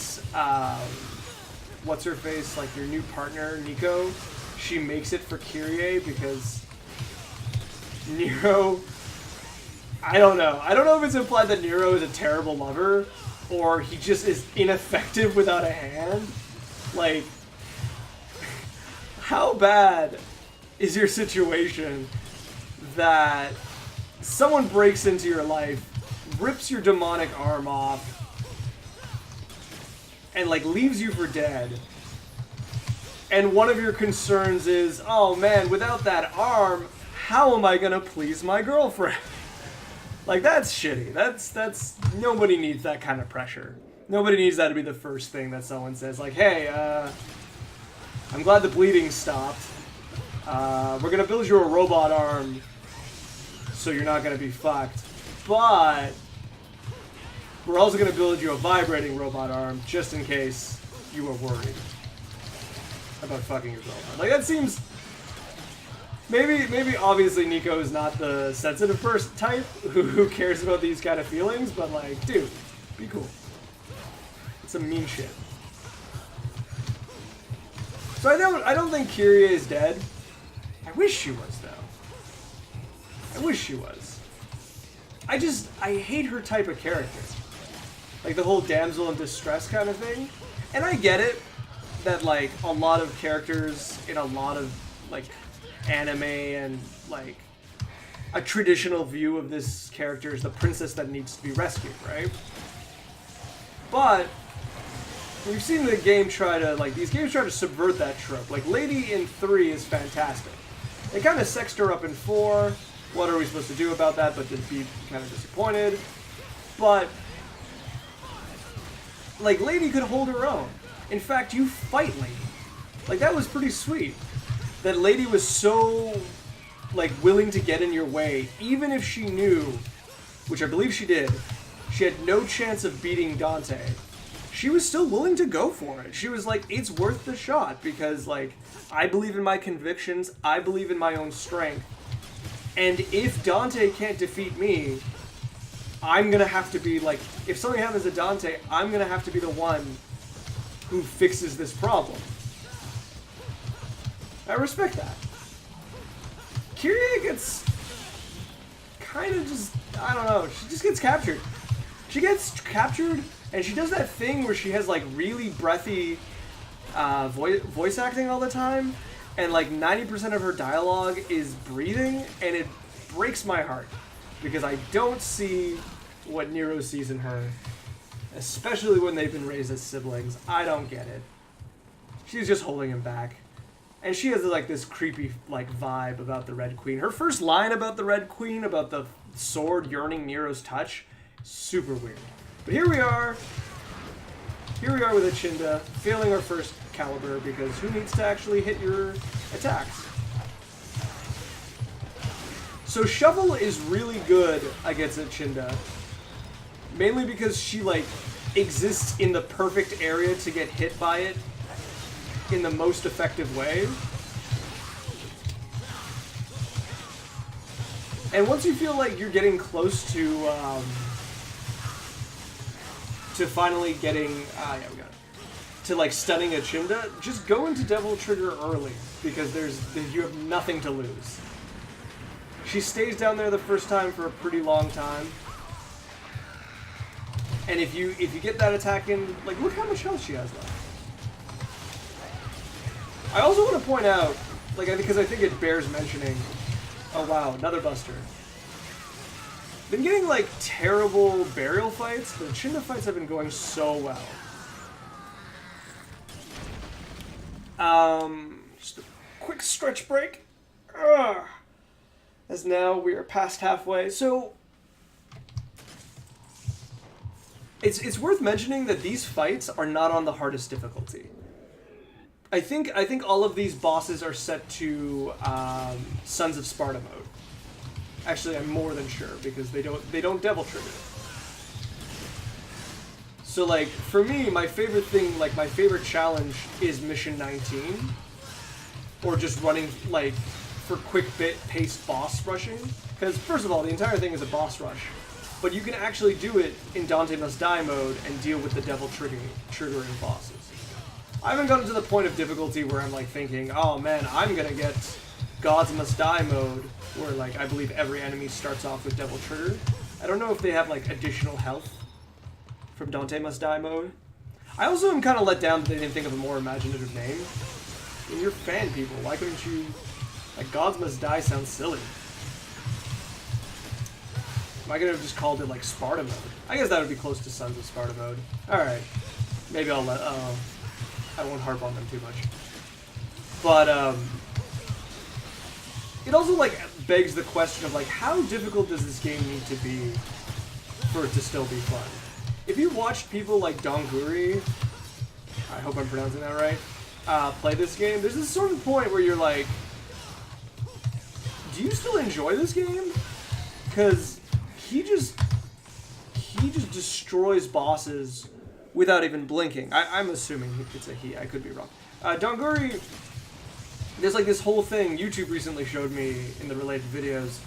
what's her face, like your new partner, Nico, she makes it for Kyrie because Nero, I don't know. I don't know if it's implied that Nero is a terrible lover or he just is ineffective without a hand. Like, how bad is your situation that someone breaks into your life, rips your demonic arm off, and like leaves you for dead, and one of your concerns is, oh man, without that arm, how am I gonna please my girlfriend? Like, that's shitty. That's nobody needs that kind of pressure. Nobody needs that to be the first thing that someone says, like, hey, I'm glad the bleeding stopped. We're gonna build you a robot arm so you're not gonna be fucked. But we're also gonna build you a vibrating robot arm just in case you were worried about fucking your girlfriend. Like, that seems... Maybe obviously Nico is not the sensitive person type who cares about these kind of feelings, but like, dude, be cool. It's some mean shit. So I don't think Kyrie is dead. I wish she was, though. I wish she was. I hate her type of character. Like the whole damsel in distress kind of thing. And I get it that like a lot of characters in a lot of like anime and like a traditional view of this character is the princess that needs to be rescued, right? But we've seen the game try to, like, these games try to subvert that trope. Like, Lady in 3 is fantastic. They kind of sexed her up in 4. What are we supposed to do about that? But to be kind of disappointed. But, like, Lady could hold her own. In fact, you fight Lady. Like, that was pretty sweet. That Lady was so, like, willing to get in your way, even if she knew, which I believe she did, she had no chance of beating Dante. She was still willing to go for it. She was like, it's worth the shot because, like, I believe in my convictions, I believe in my own strength, and if Dante can't defeat me, I'm gonna have to be, like, if something happens to Dante, I'm gonna have to be the one who fixes this problem. I respect that. Kyrie gets kind of just, I don't know, she just gets captured. She gets captured, and she does that thing where she has, like, really breathy voice acting all the time, and, like, 90% of her dialogue is breathing, and it breaks my heart, because I don't see what Nero sees in her, especially when they've been raised as siblings. I don't get it. She's just holding him back. And she has, like, this creepy, like, vibe about the Red Queen. Her first line about the Red Queen, about the sword yearning Nero's touch, super weird. But here we are. Here we are with Achinda, failing our first caliber, because who needs to actually hit your attacks? So Shovel is really good against Achinda, mainly because she, like, exists in the perfect area to get hit by it in the most effective way. And once you feel like you're getting close to finally getting, yeah, we got it. To like stunning a Chinda, just go into Devil Trigger early because you have nothing to lose. She stays down there the first time for a pretty long time. And if you get that attack in, like, look how much health she has left. I also want to point out, like, because I think it bears mentioning. Oh wow, another Buster. Been getting like terrible burial fights, but the Chinda fights have been going so well. Just a quick stretch break. As now we are past halfway. So it's worth mentioning that these fights are not on the hardest difficulty. I think all of these bosses are set to Sons of Sparta mode. Actually, I'm more than sure because they don't Devil Trigger. So like for me, my favorite thing, like my favorite challenge is Mission 19, or just running like for quick paced boss rushing. Because first of all, the entire thing is a boss rush, but you can actually do it in Dante Must Die mode and deal with the Devil triggering bosses. I haven't gotten to the point of difficulty where I'm like thinking, oh man, I'm gonna get Gods Must Die mode, where like I believe every enemy starts off with Devil Trigger. I don't know if they have like additional health from Dante Must Die mode. I also am kind of let down that they didn't think of a more imaginative name. I mean, you're fan people, why couldn't you... Like, Gods Must Die sounds silly. Am I gonna have just called it like Sparta mode? I guess that would be close to Sons of Sparta mode. Alright. Maybe I'll let... I won't harp on them too much. But, it also, like, begs the question of, like, how difficult does this game need to be for it to still be fun? If you watched people like Donguri, I hope I'm pronouncing that right, play this game, there's this sort of point where you're like, do you still enjoy this game? Because he just destroys bosses without even blinking. I'm assuming it's a he, I could be wrong. Donguri, there's like this whole thing YouTube recently showed me in the related videos,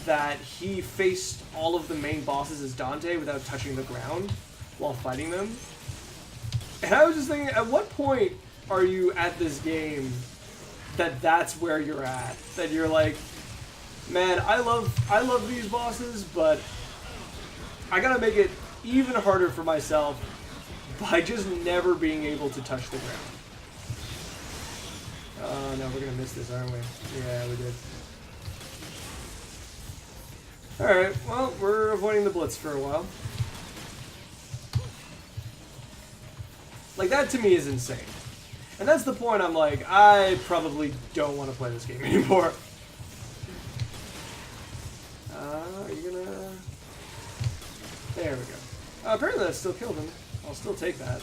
that he faced all of the main bosses as Dante without touching the ground while fighting them. And I was just thinking, at what point are you at this game that's where you're at? That you're like, man, I love these bosses, but I gotta make it even harder for myself by just never being able to touch the ground. Oh no, we're gonna miss this, aren't we? Yeah, we did. Alright, well, we're avoiding the blitz for a while. Like, that to me is insane. And that's the point I'm like, I probably don't want to play this game anymore. Are you gonna... There we go. Apparently that still killed him. I'll still take that.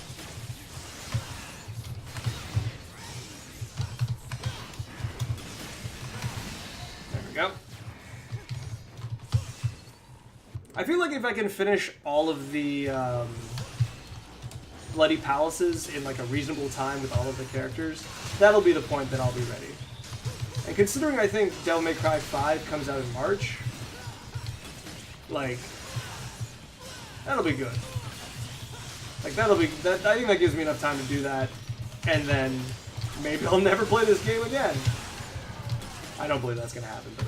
There we go. I feel like if I can finish all of the Bloody Palaces in like a reasonable time with all of the characters, that'll be the point that I'll be ready. And considering I think Devil May Cry 5 comes out in March, like, that'll be good. Like, that'll be... I think that gives me enough time to do that, and then maybe I'll never play this game again. I don't believe that's gonna happen, but...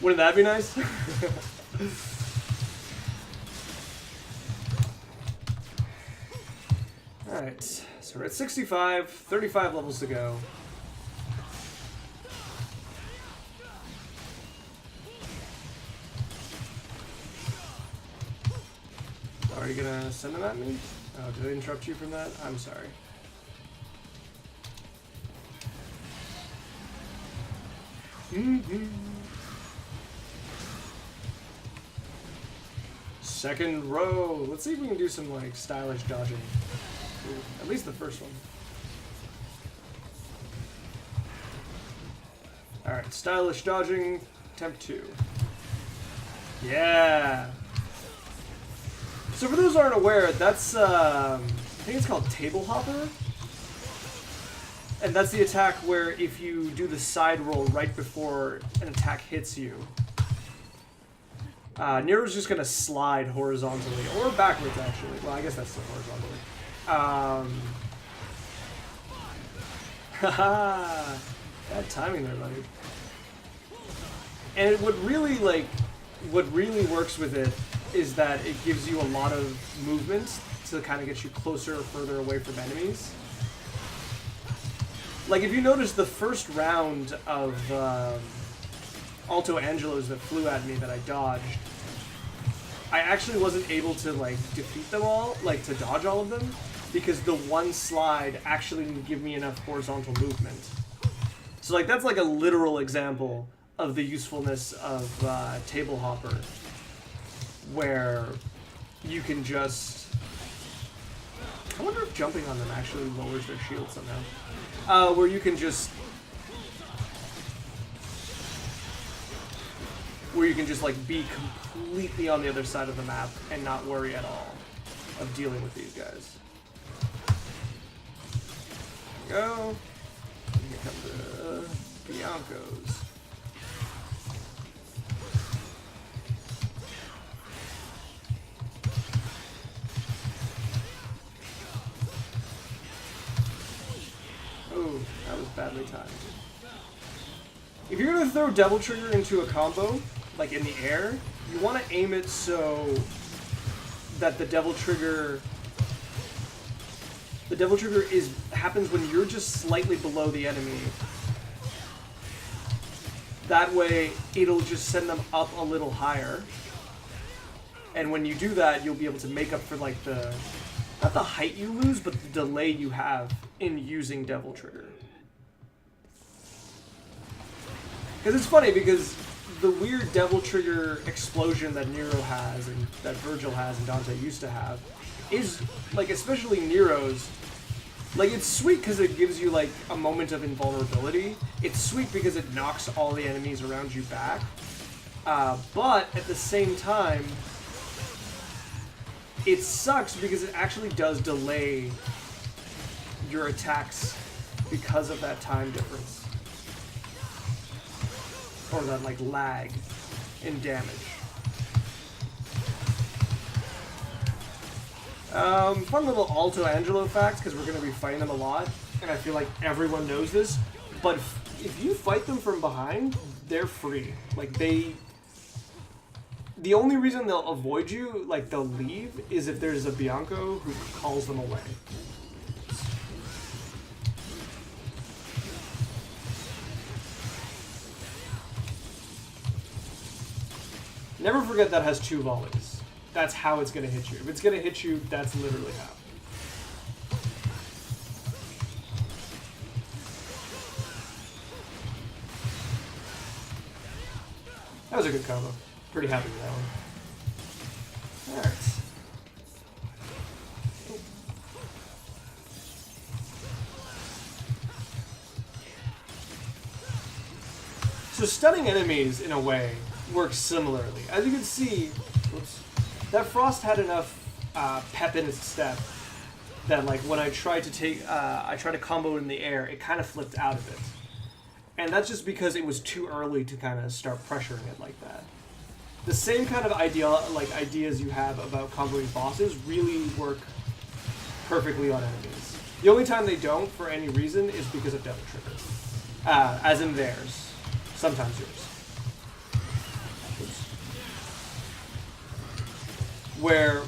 Wouldn't that be nice? Alright, so we're at 65, 35 levels to go. Are you gonna send them at me? Oh, did I interrupt you from that? I'm sorry. Second row. Let's see if we can do some like stylish dodging. Ooh, at least the first one. Alright, stylish dodging, attempt 2. Yeah! So for those who aren't aware, that's think it's called Table Hopper. And that's the attack where if you do the side roll right before an attack hits you, Nero's just going to slide horizontally, or backwards actually. Well, I guess that's still horizontally. Haha, bad timing there, buddy. And what really works with it is that it gives you a lot of movement to kind of get you closer or further away from enemies. Like, if you notice the first round of Alto Angelos that flew at me that I dodged, I actually wasn't able to, like, defeat them all, like, to dodge all of them, because the one slide actually didn't give me enough horizontal movement. So, like, that's like a literal example of the usefulness of Table Hopper, where you can just... I wonder if jumping on them actually lowers their shield somehow. Where you can just... like, be completely on the other side of the map and not worry at all of dealing with these guys. There we go. Here come the Biancos. Oh, that was badly timed. If you're going to throw Devil Trigger into a combo, like in the air, you want to aim it so that the Devil Trigger happens when you're just slightly below the enemy. That way, it'll just send them up a little higher. And when you do that, you'll be able to make up for, like, not the height you lose, but the delay you have in using Devil Trigger. Because it's funny, because the weird Devil Trigger explosion that Nero has, and that Virgil has, and Dante used to have, is, like, especially Nero's, like, it's sweet because it gives you, like, a moment of invulnerability. It's sweet because it knocks all the enemies around you back. But, at the same time, it sucks because it actually does delay your attacks because of that time difference. Or that, like, lag in damage. Fun little Alto Angelo fact, because we're going to be fighting them a lot, and I feel like everyone knows this, but if you fight them from behind, they're free. Like, the only reason they'll avoid you, like, they'll leave, is if there's a Bianco who calls them away. Never forget that has 2 volleys. That's how it's going to hit you. If it's going to hit you, that's literally how. That was a good combo. Pretty happy with that one. Alright. So stunning enemies, in a way, works similarly. As you can see, whoops, that Frost had enough pep in its step that, like, when I tried to combo it in the air, it kind of flipped out of it. And that's just because it was too early to kind of start pressuring it like that. The same kind of ideas you have about comboing bosses really work perfectly on enemies. The only time they don't, for any reason, is because of Devil Trigger. As in theirs. Sometimes yours. Where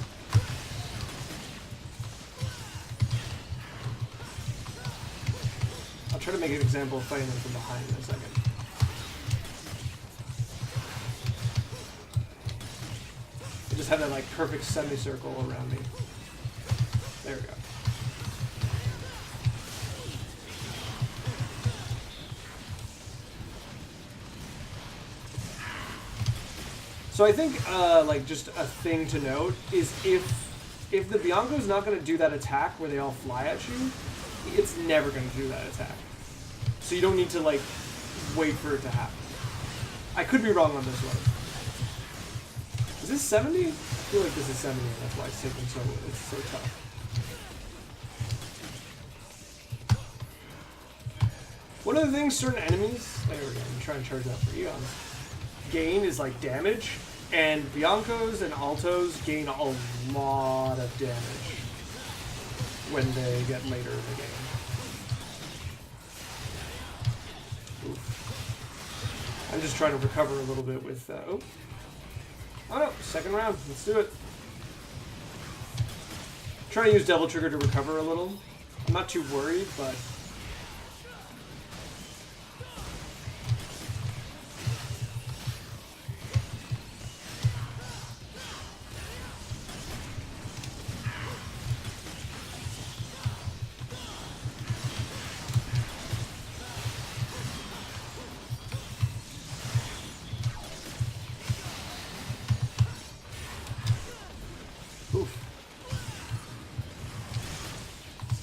I'll try to make an example of fighting them from behind in a second. I just have that, like, perfect semicircle around me. There we go. So I think, like, just a thing to note is if the Bianco's not going to do that attack where they all fly at you, it's never going to do that attack. So you don't need to, like, wait for it to happen. I could be wrong on this one. Is this 70? I feel like this is 70, and that's why it's taking so tough. One of the things certain enemies, there we go, I'm trying to charge that for Eon, gain is like damage, and Biancos and Altos gain a lot of damage when they get later in the game. Oof. I'm just trying to recover a little bit with, oh no, second round, let's do it. Trying to use Devil Trigger to recover a little. I'm not too worried, but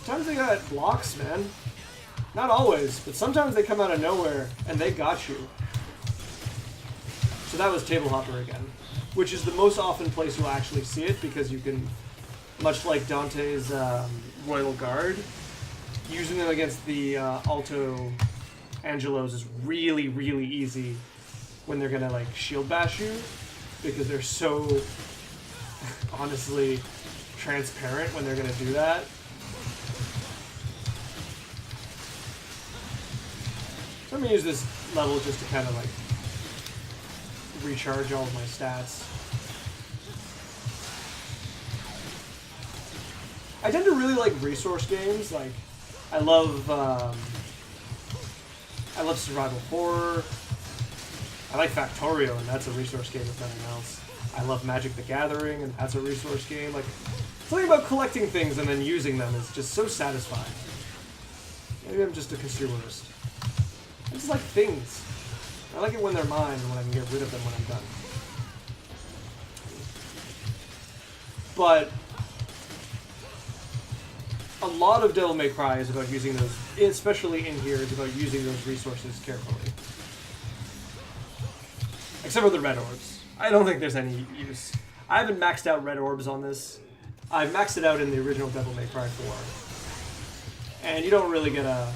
sometimes they got blocks, man. Not always, but sometimes they come out of nowhere and they got you. So that was Table Hopper again, which is the most often place you'll actually see it because you can, much like Dante's Royal Guard, using them against the Alto Angelos is really, really easy when they're gonna like shield bash you because they're so honestly transparent when they're gonna do that. So I'm going to use this level just to kind of like recharge all of my stats. I tend to really like resource games. Like, I love survival horror. I like Factorio, and that's a resource game if nothing else. I love Magic the Gathering, and that's a resource game. Like, something about collecting things and then using them is just so satisfying. Maybe I'm just a consumerist. I just like things. I like it when they're mine and when I can get rid of them when I'm done. But a lot of Devil May Cry is about using those, especially in here, is about using those resources carefully. Except for the red orbs. I don't think there's any use. I haven't maxed out red orbs on this. I've maxed it out in the original Devil May Cry 4. And you don't really get a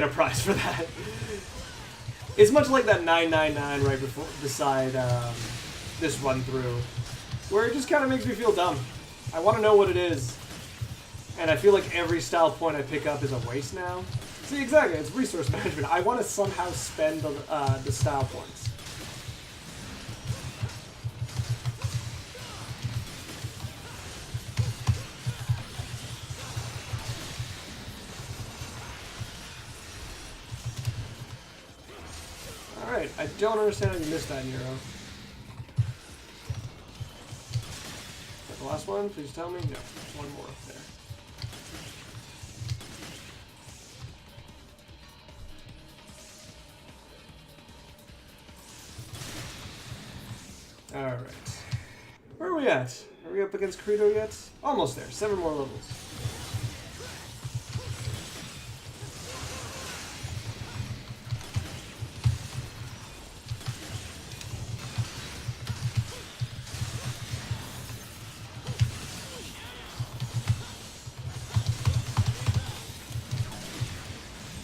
prize for that. It's much like that 999 right beside this run through, where it just kind of makes me feel dumb. I want to know what it is, and I feel like every style point I pick up is a waste now. See, exactly, it's resource management. I want to somehow spend the style points. Alright, I don't understand how you missed that, Nero. Is that the last one? Please tell me. No, one more there. Alright. Where are we at? Are we up against Credo yet? Almost there. 7 more levels.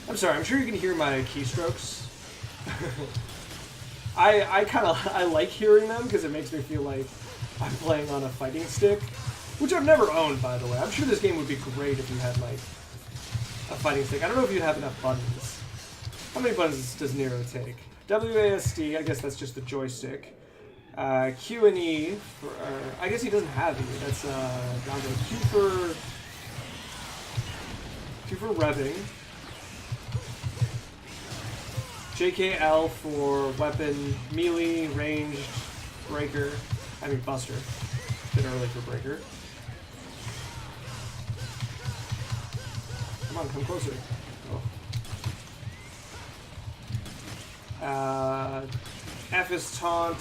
I'm sorry, I'm sure you can hear my keystrokes. I like hearing them because it makes me feel like I'm playing on a fighting stick, which I've never owned, by the way. I'm sure this game would be great if you had like a fighting stick. I don't know if you'd have enough buttons. How many buttons does Nero take? WASD, I guess that's just the joystick. Q and E, I guess he doesn't have E. That's down to Q for revving. JKL for weapon, melee, ranged, breaker. I mean buster. Bit early for breaker. Come on, come closer. Oh. F is taunt.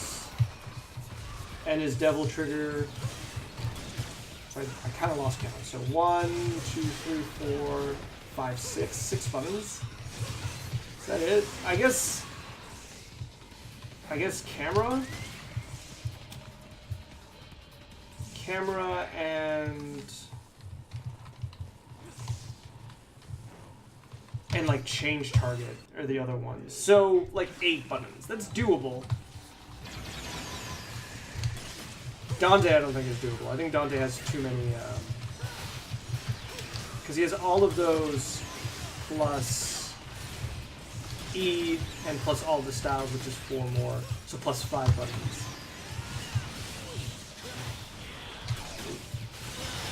N is devil trigger. I kind of lost count. So 1, 2, 3, 4, 5, 6. 6 buttons. Is that it? I guess camera? Camera and and like change target are the other ones. So like 8 buttons. That's doable. Dante I don't think is doable. I think Dante has too many, because he has all of those plus E and plus all the styles, which is 4 more. So plus 5 buttons.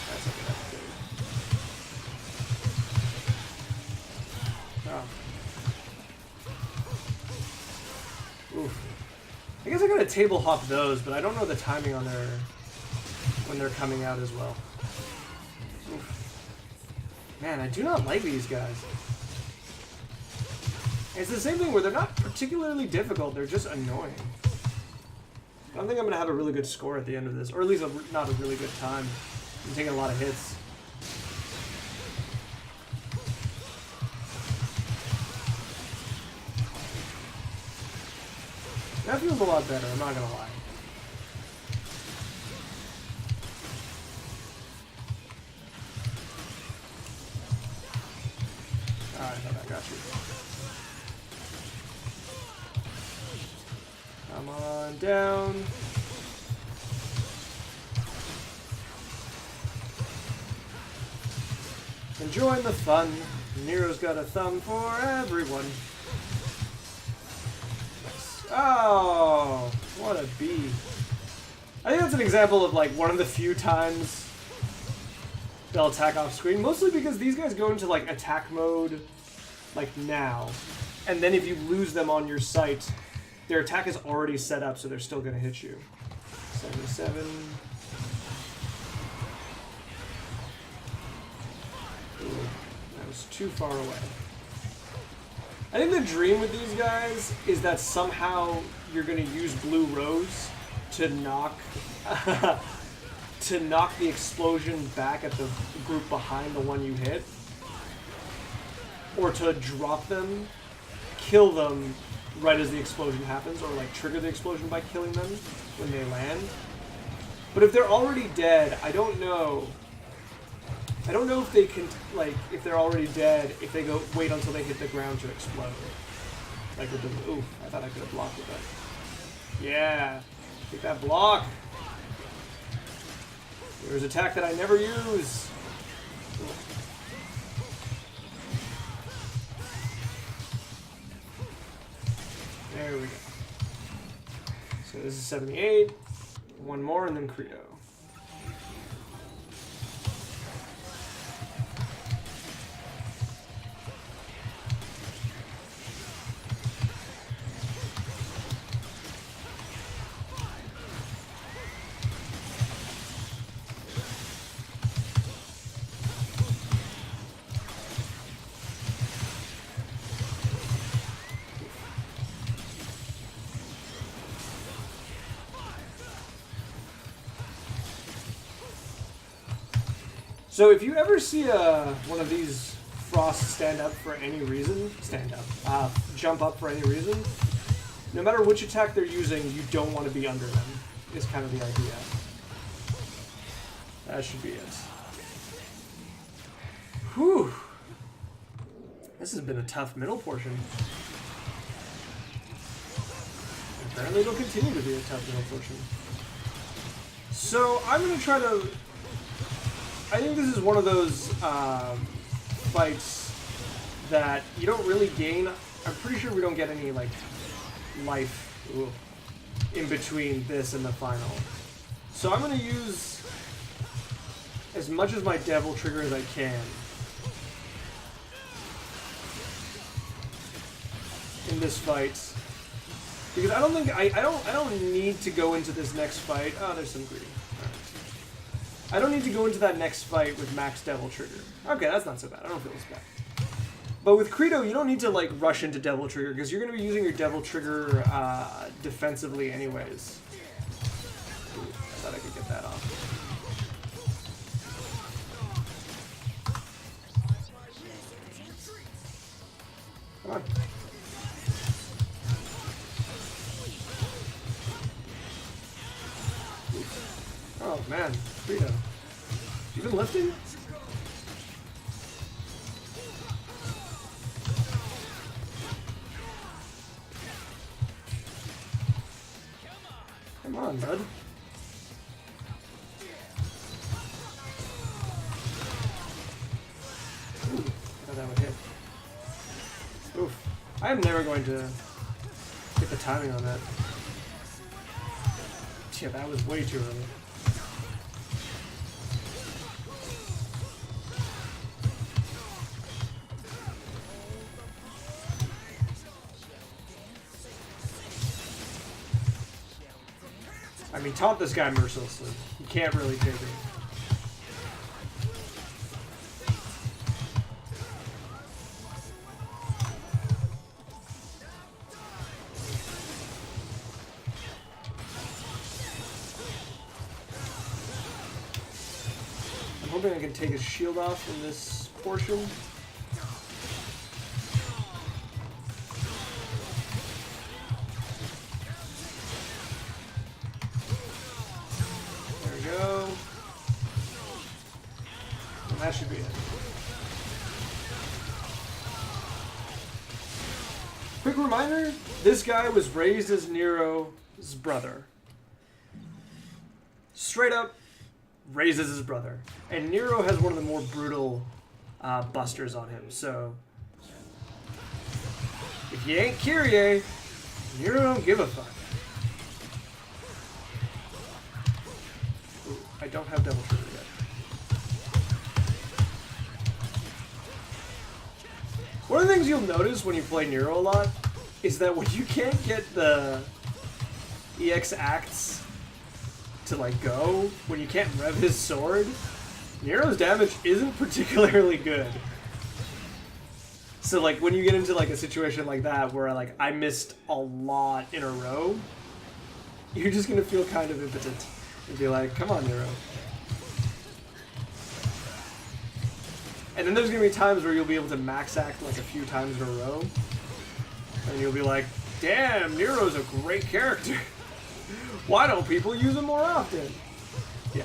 That's okay, that's good. Oh. Oof. I guess I gotta table hop those, but I don't know the timing on their when they're coming out as well. Oof. Man, I do not like these guys. It's the same thing where they're not particularly difficult, they're just annoying. I don't think I'm gonna have a really good score at the end of this, or at least not a really good time. I'm taking a lot of hits. That feels a lot better, I'm not gonna lie. Alright, I got you. Come on down. Enjoying the fun. Nero's got a thumb for everyone. Oh, what a bee. I think that's an example of like one of the few times they'll attack off screen, mostly because these guys go into like attack mode like now, and then if you lose them on your sight, their attack is already set up, so they're still going to hit you. 77. Ooh, that was too far away. I think the dream with these guys is that somehow you're going to use Blue Rose to knock the explosion back at the group behind the one you hit, or to drop them, kill them right as the explosion happens, or like trigger the explosion by killing them when they land. But if they're already dead, I don't know if they can, like, if they're already dead, if they go wait until they hit the ground to explode. Like with the, oof, I thought I could have blocked with that. Yeah, take that block. There's attack that I never use. There we go. So this is 78. One more and then Credo. So if you ever see one of these Frost stand up for any reason, jump up for any reason, no matter which attack they're using, you don't want to be under them, is kind of the idea. That should be it. Whew. This has been a tough middle portion. Apparently it'll continue to be a tough middle portion. So I'm going to try to... I think this is one of those fights that you don't really gain. I'm pretty sure we don't get any like life in between this and the final. So I'm going to use as much of my Devil Trigger as I can in this fight, because I don't think I don't need to go into this next fight. Oh, there's some greedy. I don't need to go into that next fight with max Devil Trigger. Okay, that's not so bad. I don't feel as bad. But with Credo, you don't need to like rush into Devil Trigger because you're going to be using your Devil Trigger defensively anyways. Ooh, I thought I could get that off. Come on. Oh man, Credo. You been lifting? on, bud. Ooh, I thought that would hit. Oof. I am never going to get the timing on that. Yeah, that was way too early. I mean, taunt this guy mercilessly. You can't really take it. I'm hoping I can take his shield off in this portion. That should be it. Quick reminder, this guy was raised as Nero's brother. Straight up raised as his brother. And Nero has one of the more brutal busters on him, so if you ain't Kyrie, Nero don't give a fuck. Ooh, I don't have double trigger yet. One of the things you'll notice when you play Nero a lot is that when you can't get the EX acts to like go, when you can't rev his sword, Nero's damage isn't particularly good. So like when you get into like a situation like that where like I missed a lot in a row, you're just gonna feel kind of impotent and be like, come on, Nero. And then there's going to be times where you'll be able to max act like a few times in a row. And you'll be like, damn, Nero's a great character. Why don't people use him more often? Yeah.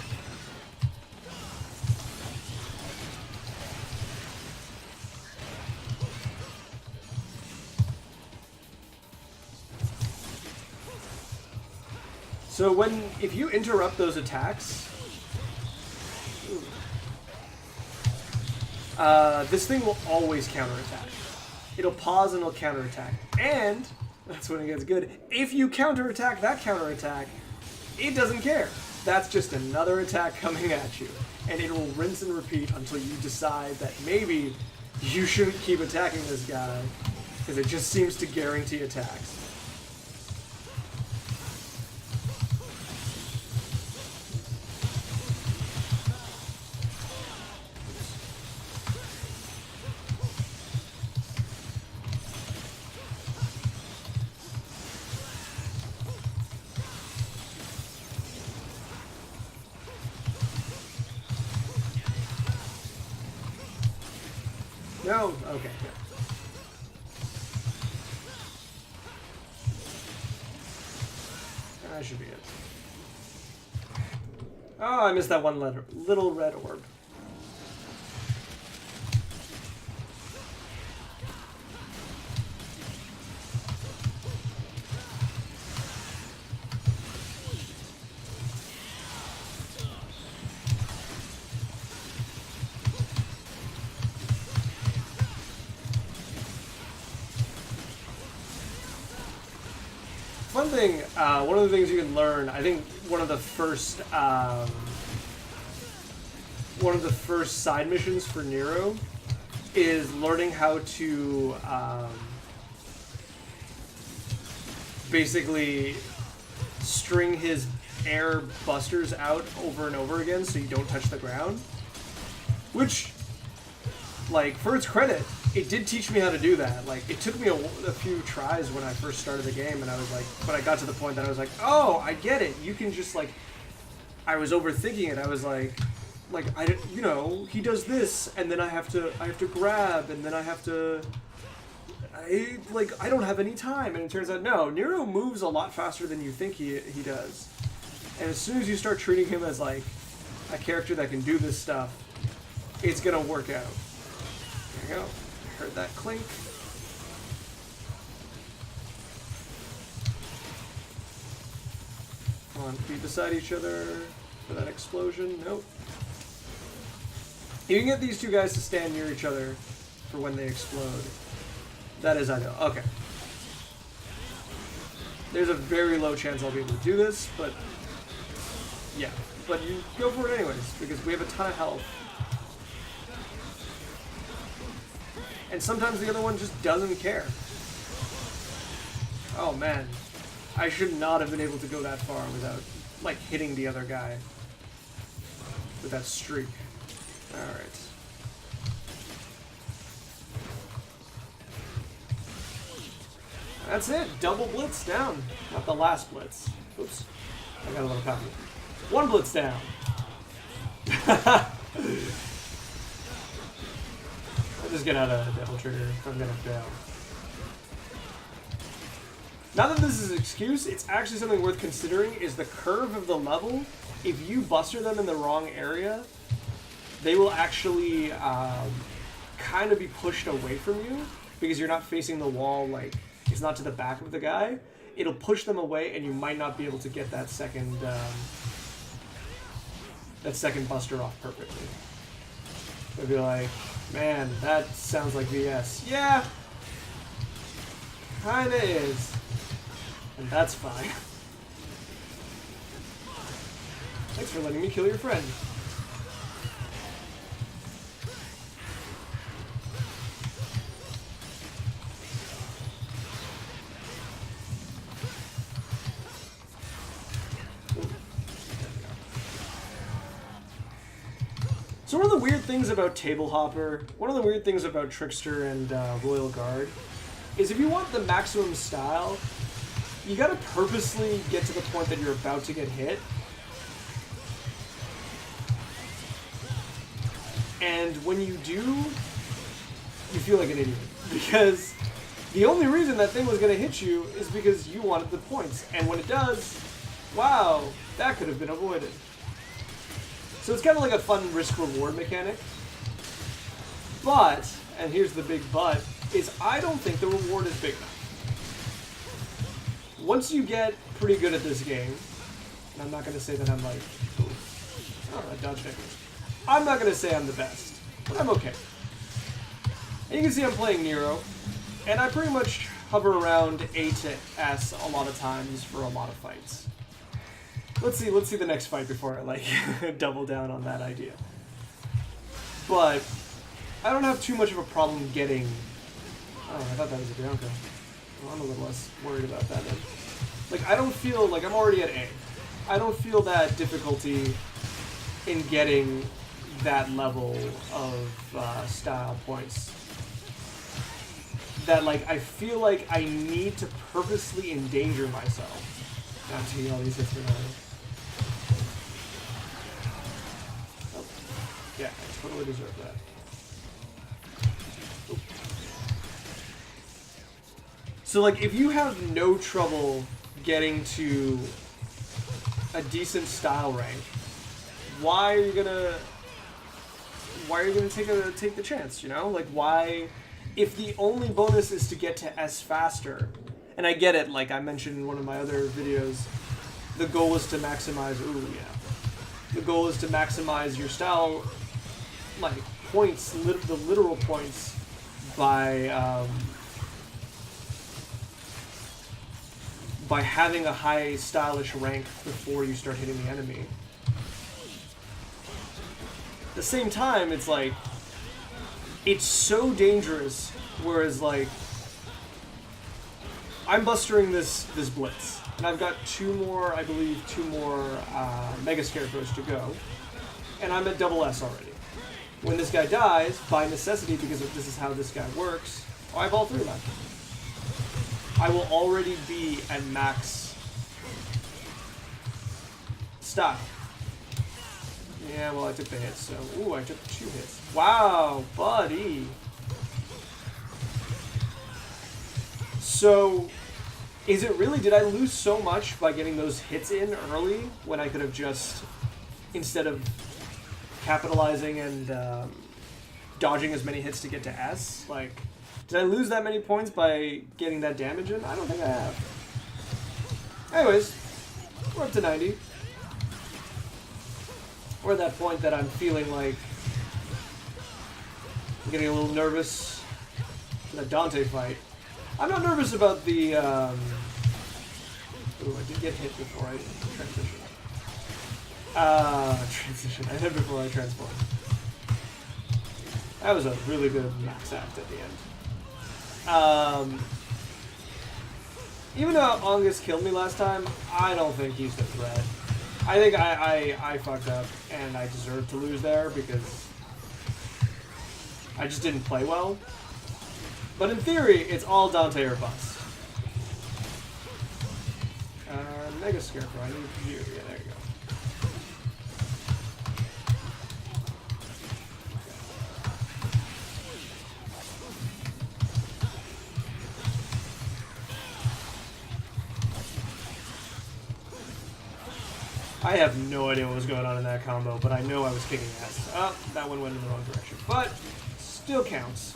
So if you interrupt those attacks, this thing will always counterattack. It'll pause and it'll counterattack. And, that's when it gets good, if you counterattack that counterattack, it doesn't care. That's just another attack coming at you. And it will rinse and repeat until you decide that maybe you shouldn't keep attacking this guy, because it just seems to guarantee attacks. No? Okay, good. That should be it. Oh, I missed that one little red orb. One of the things you can learn, I think one of the first side missions for Nero is learning how to basically string his air busters out over and over again so you don't touch the ground. Which, like, for its credit, it did teach me how to do that. Like, it took me a few tries when I first started the game, and I was like, but I got to the point that I was like, oh, I get it. You can just, like, I was overthinking it. I was like, you know, he does this, and then I have to grab, and then I don't have any time. And it turns out, no, Nero moves a lot faster than you think he does. And as soon as you start treating him as, like, a character that can do this stuff, it's gonna work out. There you go. Heard that clink. Come on, be beside each other for that explosion. Nope. You can get these two guys to stand near each other for when they explode. That is ideal. Okay. There's a very low chance I'll be able to do this, but yeah. But you go for it anyways, because we have a ton of health. And sometimes the other one just doesn't care. Oh man. I should not have been able to go that far without, like, hitting the other guy with that streak. Alright. That's it. Double blitz down. Not the last blitz. Oops. I got a little cocky. One blitz down. I'll just get out of devil trigger if I'm gonna fail. Now that this is an excuse, it's actually something worth considering is the curve of the level. If you buster them in the wrong area, they will actually kind of be pushed away from you because you're not facing the wall, like, it's not to the back of the guy. It'll push them away and you might not be able to get that second buster off perfectly. They'll be like, man, that sounds like VS. Yeah, kinda is. And that's fine. Thanks for letting me kill your friend. So one of the weird things about Table Hopper, one of the weird things about Trickster and Royal Guard, is if you want the maximum style, you gotta purposely get to the point that you're about to get hit. And when you do, you feel like an idiot. Because the only reason that thing was gonna hit you is because you wanted the points. And when it does, wow, that could have been avoided. So it's kind of like a fun risk-reward mechanic. But, and here's the big but, is I don't think the reward is big enough. Once you get pretty good at this game, and I'm not going to say that I'm like, oh, I dodged damage. I'm not going to say I'm the best, but I'm okay. And you can see I'm playing Nero, and I pretty much hover around A to S a lot of times for a lot of fights. Let's see the next fight before I like double down on that idea. But I don't have too much of a problem getting. Oh, I thought that was a Bianca. Well, I'm a little less worried about that then. Like, I don't feel like I'm already at A. I don't feel that difficulty in getting that level of style points. That, like, I feel like I need to purposely endanger myself. Not taking all these hits for nothing. Oh. Yeah, I totally deserve that. Oh. So, like, if you have no trouble getting to a decent style rank, why are you gonna take the chance, you know? Like, why, if the only bonus is to get to S faster, and I get it, like I mentioned in one of my other videos, the goal is to maximize, the goal is to maximize your style, like, points, the literal points, by having a high stylish rank before you start hitting the enemy. At the same time, it's like, it's so dangerous, whereas, like, I'm bustering this blitz, and I've got two more Mega Scarecrows to go, and I'm at double S already. When this guy dies, by necessity, because this is how this guy works, I have all three left. I will already be at max style. Yeah, well, I took the hits, so... Ooh, I took 2 hits. Wow, buddy! So, is it really... Did I lose so much by getting those hits in early when I could have just, instead of capitalizing and dodging as many hits to get to S? Like, did I lose that many points by getting that damage in? I don't think I have. Anyways, We're up to 90. We're at that point that I'm feeling like I'm getting a little nervous for that Dante fight. I'm not nervous about the... Ooh, I did get hit before I transitioned. Transition. I hit before I transformed. That was a really good max act at the end. Even though Angus killed me last time, I don't think he's the threat. I think I fucked up, and I deserved to lose there because I just didn't play well. But in theory, it's all Dante or bust. Mega Scarecrow, I need you. Yeah, there you go. I have no idea what was going on in that combo, but I know I was kicking ass. Oh, that one went in the wrong direction. But, still counts.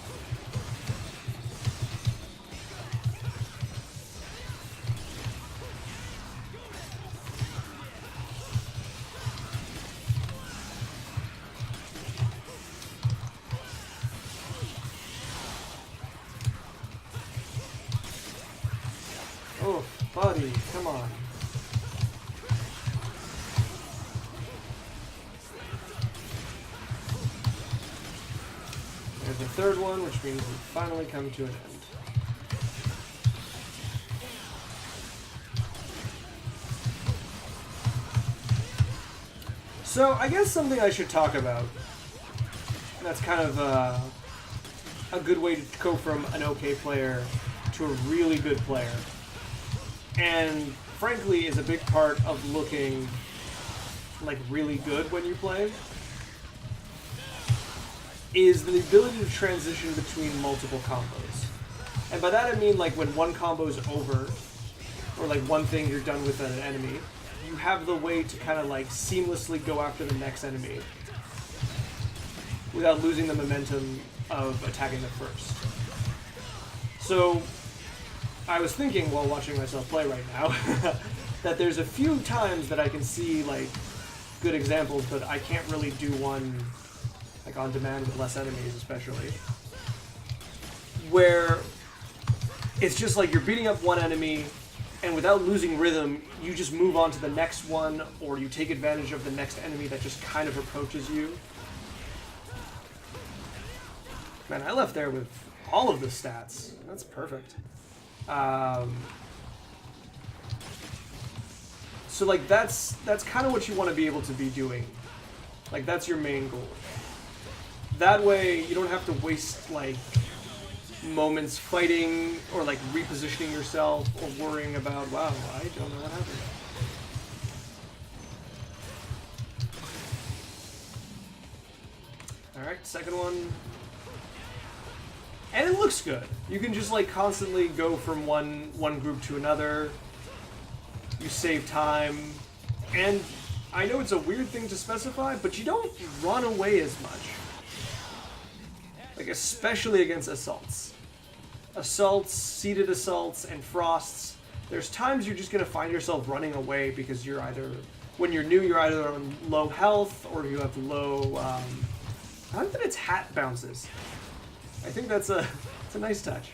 Oh, buddy, come on. There's the third one, which means we finally come to an end. So, I guess something I should talk about, and that's kind of a good way to go from an okay player to a really good player, and frankly is a big part of looking like really good when you play, is the ability to transition between multiple combos. And by that I mean like when one combo is over, or like one thing you're done with an enemy, you have the way to kind of like seamlessly go after the next enemy without losing the momentum of attacking the first. So I was thinking while watching myself play right now that there's a few times that I can see like good examples, but I can't really do one like on demand with less enemies especially, where it's just like you're beating up one enemy and without losing rhythm you just move on to the next one, or you take advantage of the next enemy that just kind of approaches you. Man, I left there with all of the stats. That's perfect. So like that's kind of what you want to be able to be doing. Like that's your main goal. That way you don't have to waste like moments fighting or like repositioning yourself or worrying about, wow, I don't know what happened. Alright, second one. And it looks good. You can just like constantly go from one group to another. You save time. And I know it's a weird thing to specify, but you don't run away as much. Like especially against assaults. Assaults, seated assaults, and frosts. There's times you're just gonna find yourself running away because you're either, when you're new, you're either on low health or you have low, I don't think its hat bounces. I think it's a nice touch.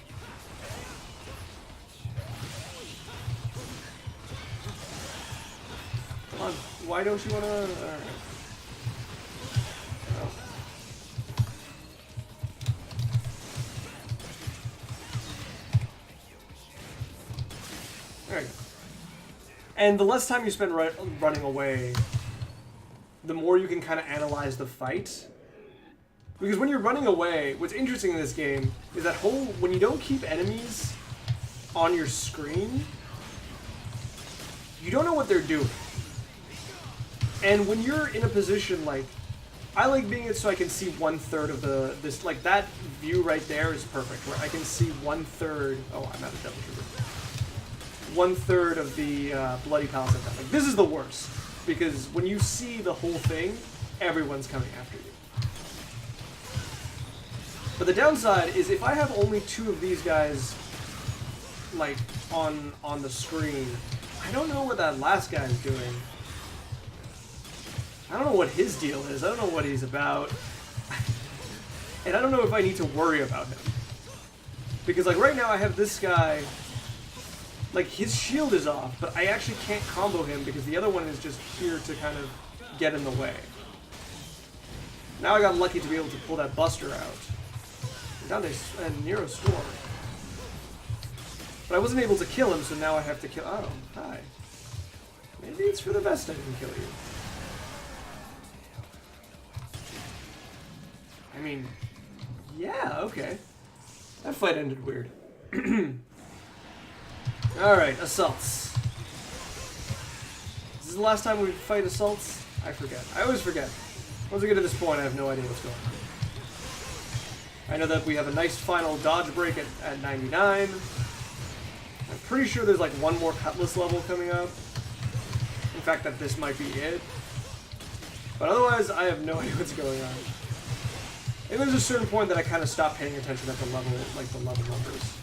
Come on, why don't you wanna? Alright. Oh. There you go. And the less time you spend running away, the more you can kind of analyze the fight. Because when you're running away, what's interesting in this game is that when you don't keep enemies on your screen, you don't know what they're doing. And when you're in a position like, I like being it so I can see 1/3 of this, like that view right there is perfect, where I can see 1/3, oh, I'm out of double trigger. 1/3 of the Bloody Palace attack. Like, this is the worst, because when you see the whole thing, everyone's coming after you. But the downside is if I have only 2 of these guys like on the screen, I I don't know what that last guy is doing. I don't know what his deal is. I don't know what he's about. And I don't know if I need to worry about him. Because, like, right now I have this guy... Like, his shield is off, but I actually can't combo him because the other one is just here to kind of get in the way. Now I got lucky to be able to pull that Buster out. And Nero Storm. But I wasn't able to kill him, so now I have to kill... Oh, hi. Maybe it's for the best I can kill you. I mean... Yeah, okay. That fight ended weird. Alright, assaults. Is this the last time we fight assaults? I forget. I always forget. Once we get to this point, I have no idea what's going on. I know that we have a nice final dodge break at 99. I'm pretty sure there's like one more Cutlass level coming up. In fact, that this might be it. But otherwise, I have no idea what's going on. And there's a certain point that I kind of stopped paying attention at the level, like the level numbers.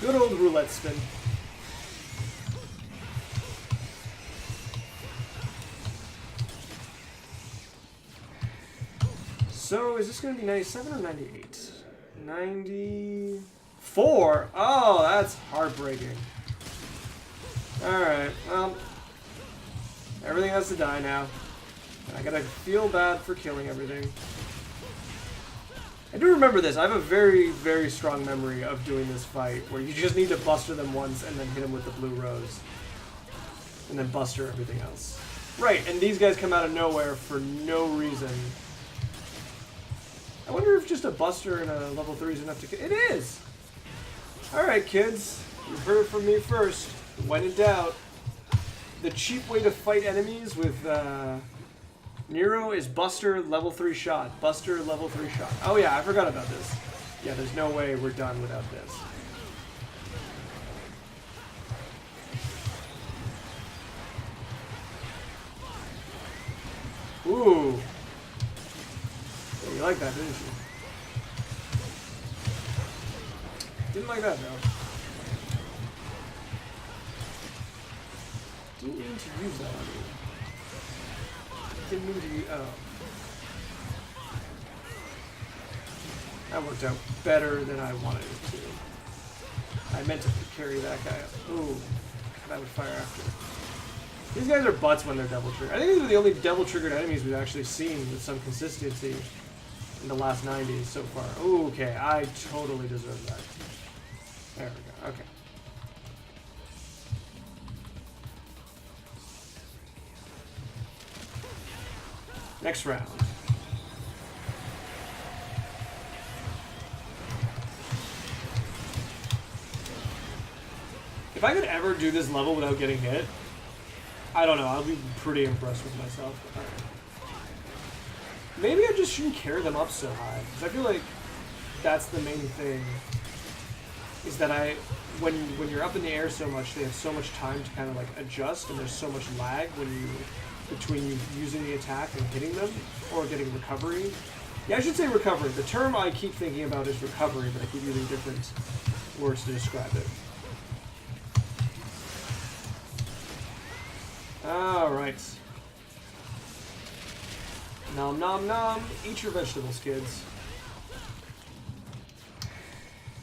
Good old roulette spin. So, is this going to be 97 or 98? 94? Oh, that's heartbreaking. Alright, well... Everything has to die now. And I gotta feel bad for killing everything. I do remember this. I have a very, very strong memory of doing this fight where you just need to buster them once and then hit them with the blue rose. And then buster everything else. Right, and these guys come out of nowhere for no reason. I wonder if just a buster and a level 3 is enough to kill. It is! Alright, kids. You heard it from me first. When in doubt. The cheap way to fight enemies with Nero is Buster level 3 shot. Buster level 3 shot. Oh yeah, I forgot about this. Yeah, there's no way we're done without this. Ooh. Yeah, you like that, didn't you? Didn't like that, though. Didn't mean to use that on you. Didn't mean to use... Oh. That worked out better than I wanted it to. I meant to carry that guy up. Ooh. That would fire after. These guys are butts when they're double triggered. I think these are the only double triggered enemies we've actually seen with some consistency in the last 90s so far. Ooh, okay. I totally deserve that. There we go. Okay. Next round. If I could ever do this level without getting hit, I don't know, I'll be pretty impressed with myself. Right. Maybe I just shouldn't carry them up so high, because I feel like that's the main thing, is that when you're up in the air so much, they have so much time to kind of like adjust, and there's so much lag between you using the attack and hitting them, or getting recovery. Yeah, I should say recovery. The term I keep thinking about is recovery, but I keep using different words to describe it. Alright. Nom nom nom. Eat your vegetables, kids.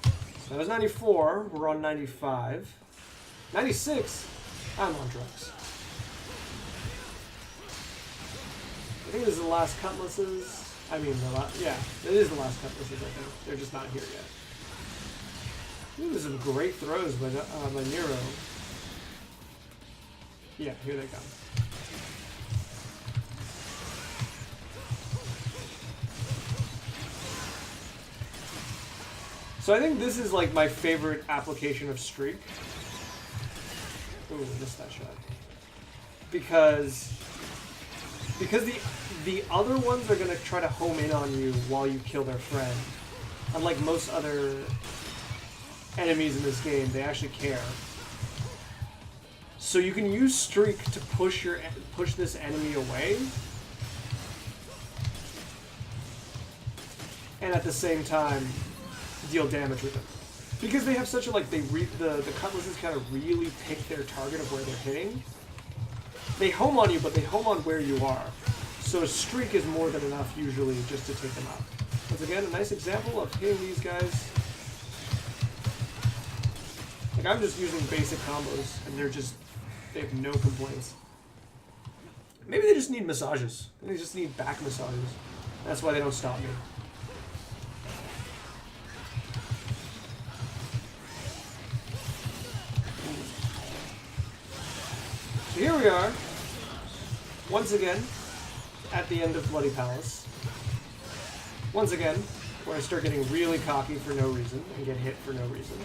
So that was 94. We're on 95. 96. I'm on drugs. I think this is the last cutlasses. I mean, yeah, it is the last cutlasses, I think. They're just not here yet. Ooh, there's some great throws by Nero. Yeah, here they come. So I think this is like my favorite application of streak. Ooh, missed that shot. Because the other ones are gonna try to home in on you while you kill their friend. Unlike most other enemies in this game, they actually care. So you can use streak to push this enemy away, and at the same time deal damage with them. Because they have such a, like, the cutlasses kind of really pick their target of where they're hitting. They home on you, but they home on where you are. So a streak is more than enough, usually, just to take them out. Once again, a nice example of hitting these guys. Like, I'm just using basic combos, and they have no complaints. Maybe they just need massages. They just need back massages. That's why they don't stop me. So here we are, once again, at the end of Bloody Palace. Once again, where I start getting really cocky for no reason, and get hit for no reason.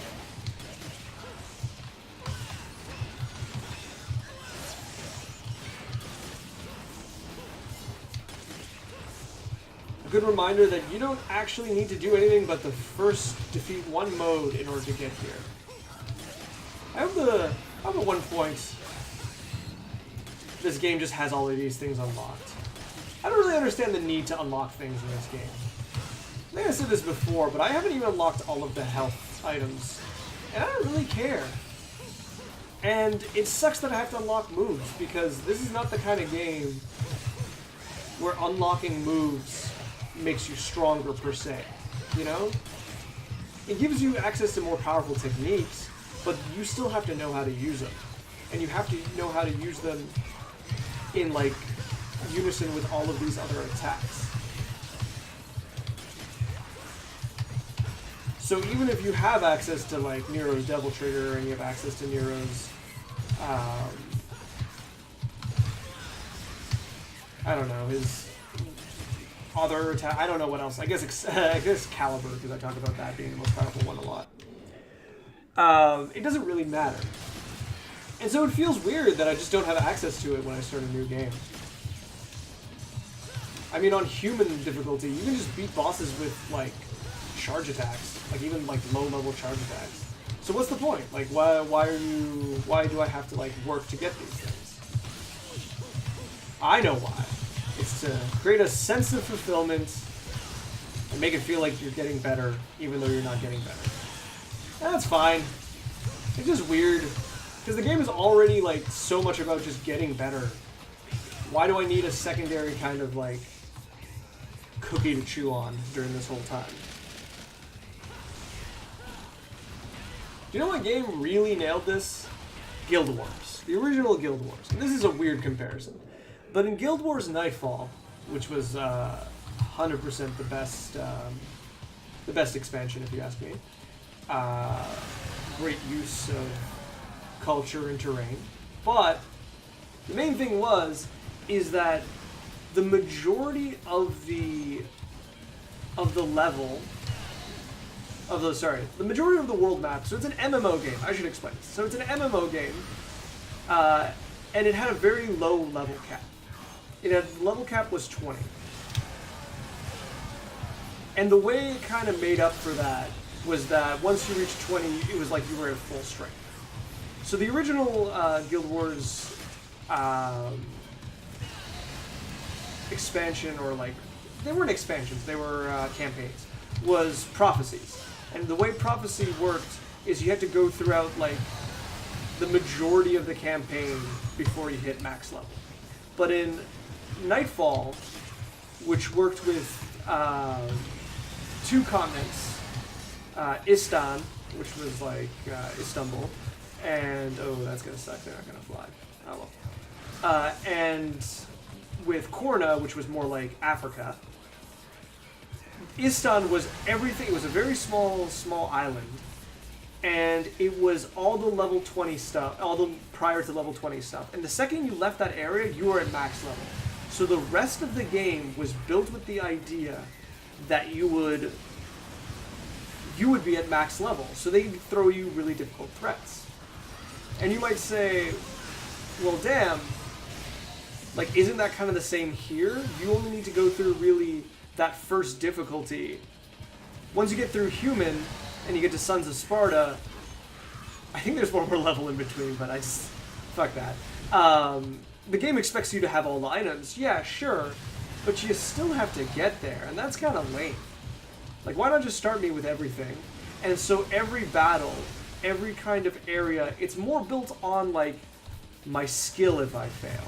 A good reminder that you don't actually need to do anything but the first defeat one mode in order to get here. I hope at one point this game just has all of these things unlocked. I don't really understand the need to unlock things in this game. I think I said this before, but I haven't even unlocked all of the health items, and I don't really care. And it sucks that I have to unlock moves, because this is not the kind of game where unlocking moves makes you stronger per se, you know? It gives you access to more powerful techniques, but you still have to know how to use them. And you have to know how to use them in, like, unison with all of these other attacks. So even if you have access to, like, Nero's Devil Trigger, and you have access to Nero's, I don't know, his other attack, I don't know what else. I guess Caliber, because I talk about that being the most powerful one a lot. It doesn't really matter. And so it feels weird that I just don't have access to it when I start a new game. I mean, on human difficulty, you can just beat bosses with, like, charge attacks. Like, even, like, low-level charge attacks. So what's the point? Like, why do I have to, like, work to get these things? I know why. It's to create a sense of fulfillment and make it feel like you're getting better, even though you're not getting better. And that's fine. It's just weird. Because the game is already, like, so much about just getting better. Why do I need a secondary kind of, like, cookie to chew on during this whole time? Do you know what game really nailed this? Guild Wars. The original Guild Wars. And this is a weird comparison. But in Guild Wars Nightfall, which was 100% the best expansion, if you ask me, great use of culture and terrain. But the main thing is that the majority of the majority of the world map, so it's an MMO game, I should explain this. So it's an MMO game, and it had a very low level cap. Level cap was 20. And the way it kind of made up for that was that once you reached 20, it was like you were at full strength. So the original Guild Wars expansion, or like, they weren't expansions, they were campaigns, was Prophecies. And the way Prophecy worked is you had to go throughout, like, the majority of the campaign before you hit max level. But in Nightfall, which worked with two continents, Istan, which was like Istanbul, and oh, that's gonna suck, they're not gonna fly. Oh well. And with Korna, which was more like Africa. Istan was everything. It was a very small island, and it was all the level 20 stuff, all the prior to level 20 stuff. And the second you left that area, you were at max level. So the rest of the game was built with the idea that you would be at max level. So they could throw you really difficult threats. And you might say, well, damn, like, isn't that kind of the same here? You only need to go through really that first difficulty. Once you get through Human and you get to Sons of Sparta, I think there's one more level in between, but I just, fuck that. The game expects you to have all the items. Yeah, sure, but you still have to get there, and that's kind of lame. Like, why not just start me with everything? And so every battle, every kind of area, it's more built on, like, my skill if I fail.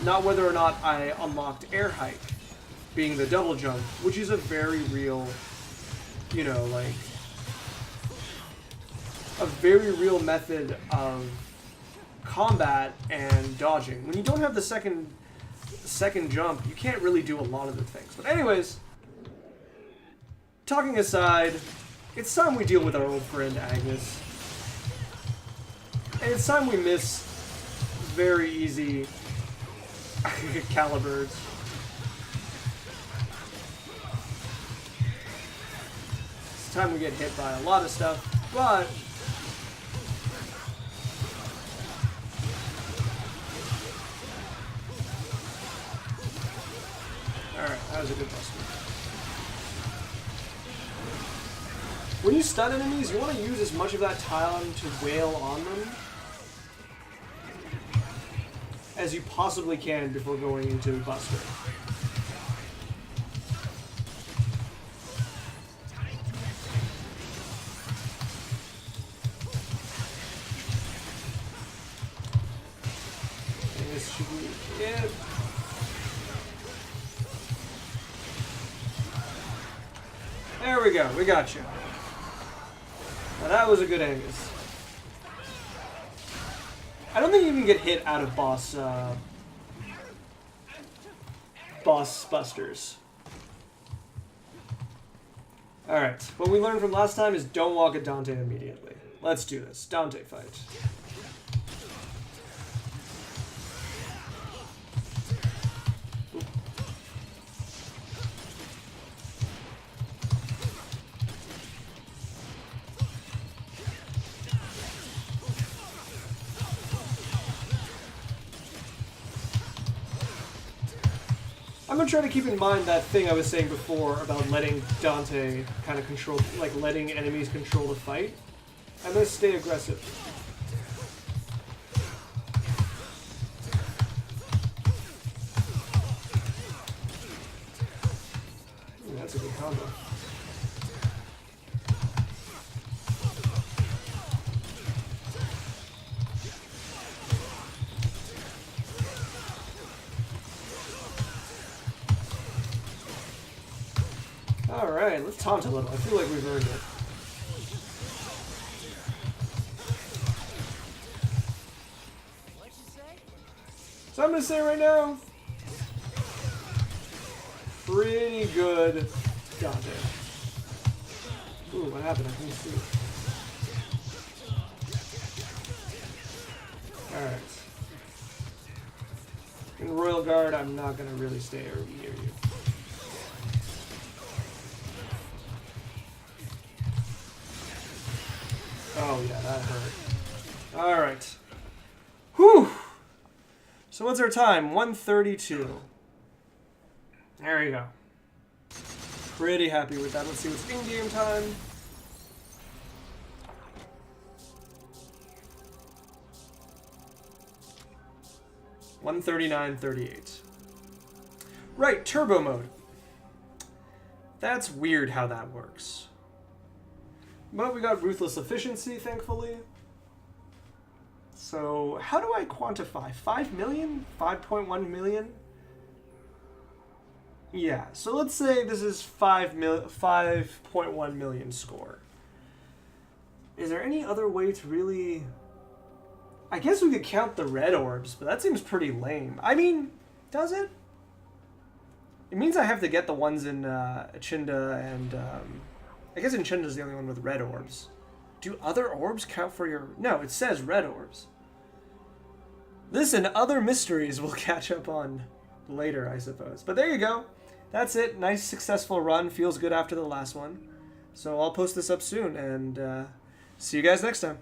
Not whether or not I unlocked air hike, being the double jump, which is a very real, you know, like, a very real method of combat and dodging. When you don't have the second jump, you can't really do a lot of the things. But anyways, talking aside, it's time we deal with our old friend Agnes. And it's time we miss very easy calibers. It's time we get hit by a lot of stuff, but alright, that was a good buster. When you stun enemies, you want to use as much of that time to wail on them as you possibly can before going into Buster. And this should be it. There we go, we got you. Now that was a good Angus. I don't think you can get hit out of boss busters. Alright, what we learned from last time is don't walk at Dante immediately. Let's do this. Dante fight. I'm gonna try to keep in mind that thing I was saying before about letting Dante kind of control, like letting enemies control the fight. I'm gonna stay aggressive. Ooh, that's a good combo. Alright, let's taunt a little. I feel like we've earned it. So I'm going to say right now, pretty good Dante. Ooh, what happened? I couldn't see. Alright. In Royal Guard, I'm not going to really stay near you. Oh yeah, that hurt. Alright. Whew! So what's our time? 1:32. There you go. Pretty happy with that. Let's see what's in-game time. $139.38. Right, turbo mode. That's weird how that works. But we got Ruthless Efficiency, thankfully. So, how do I quantify? 5 million? 5.1 million? Yeah, so let's say this is 5.1 million score. Is there any other way to really... I guess we could count the red orbs, but that seems pretty lame. I mean, does it? It means I have to get the ones in Achinda and... I guess Enchinda's the only one with red orbs. Do other orbs count for your... No, it says red orbs. This and other mysteries we'll catch up on later, I suppose. But there you go. That's it. Nice, successful run. Feels good after the last one. So I'll post this up soon, and see you guys next time.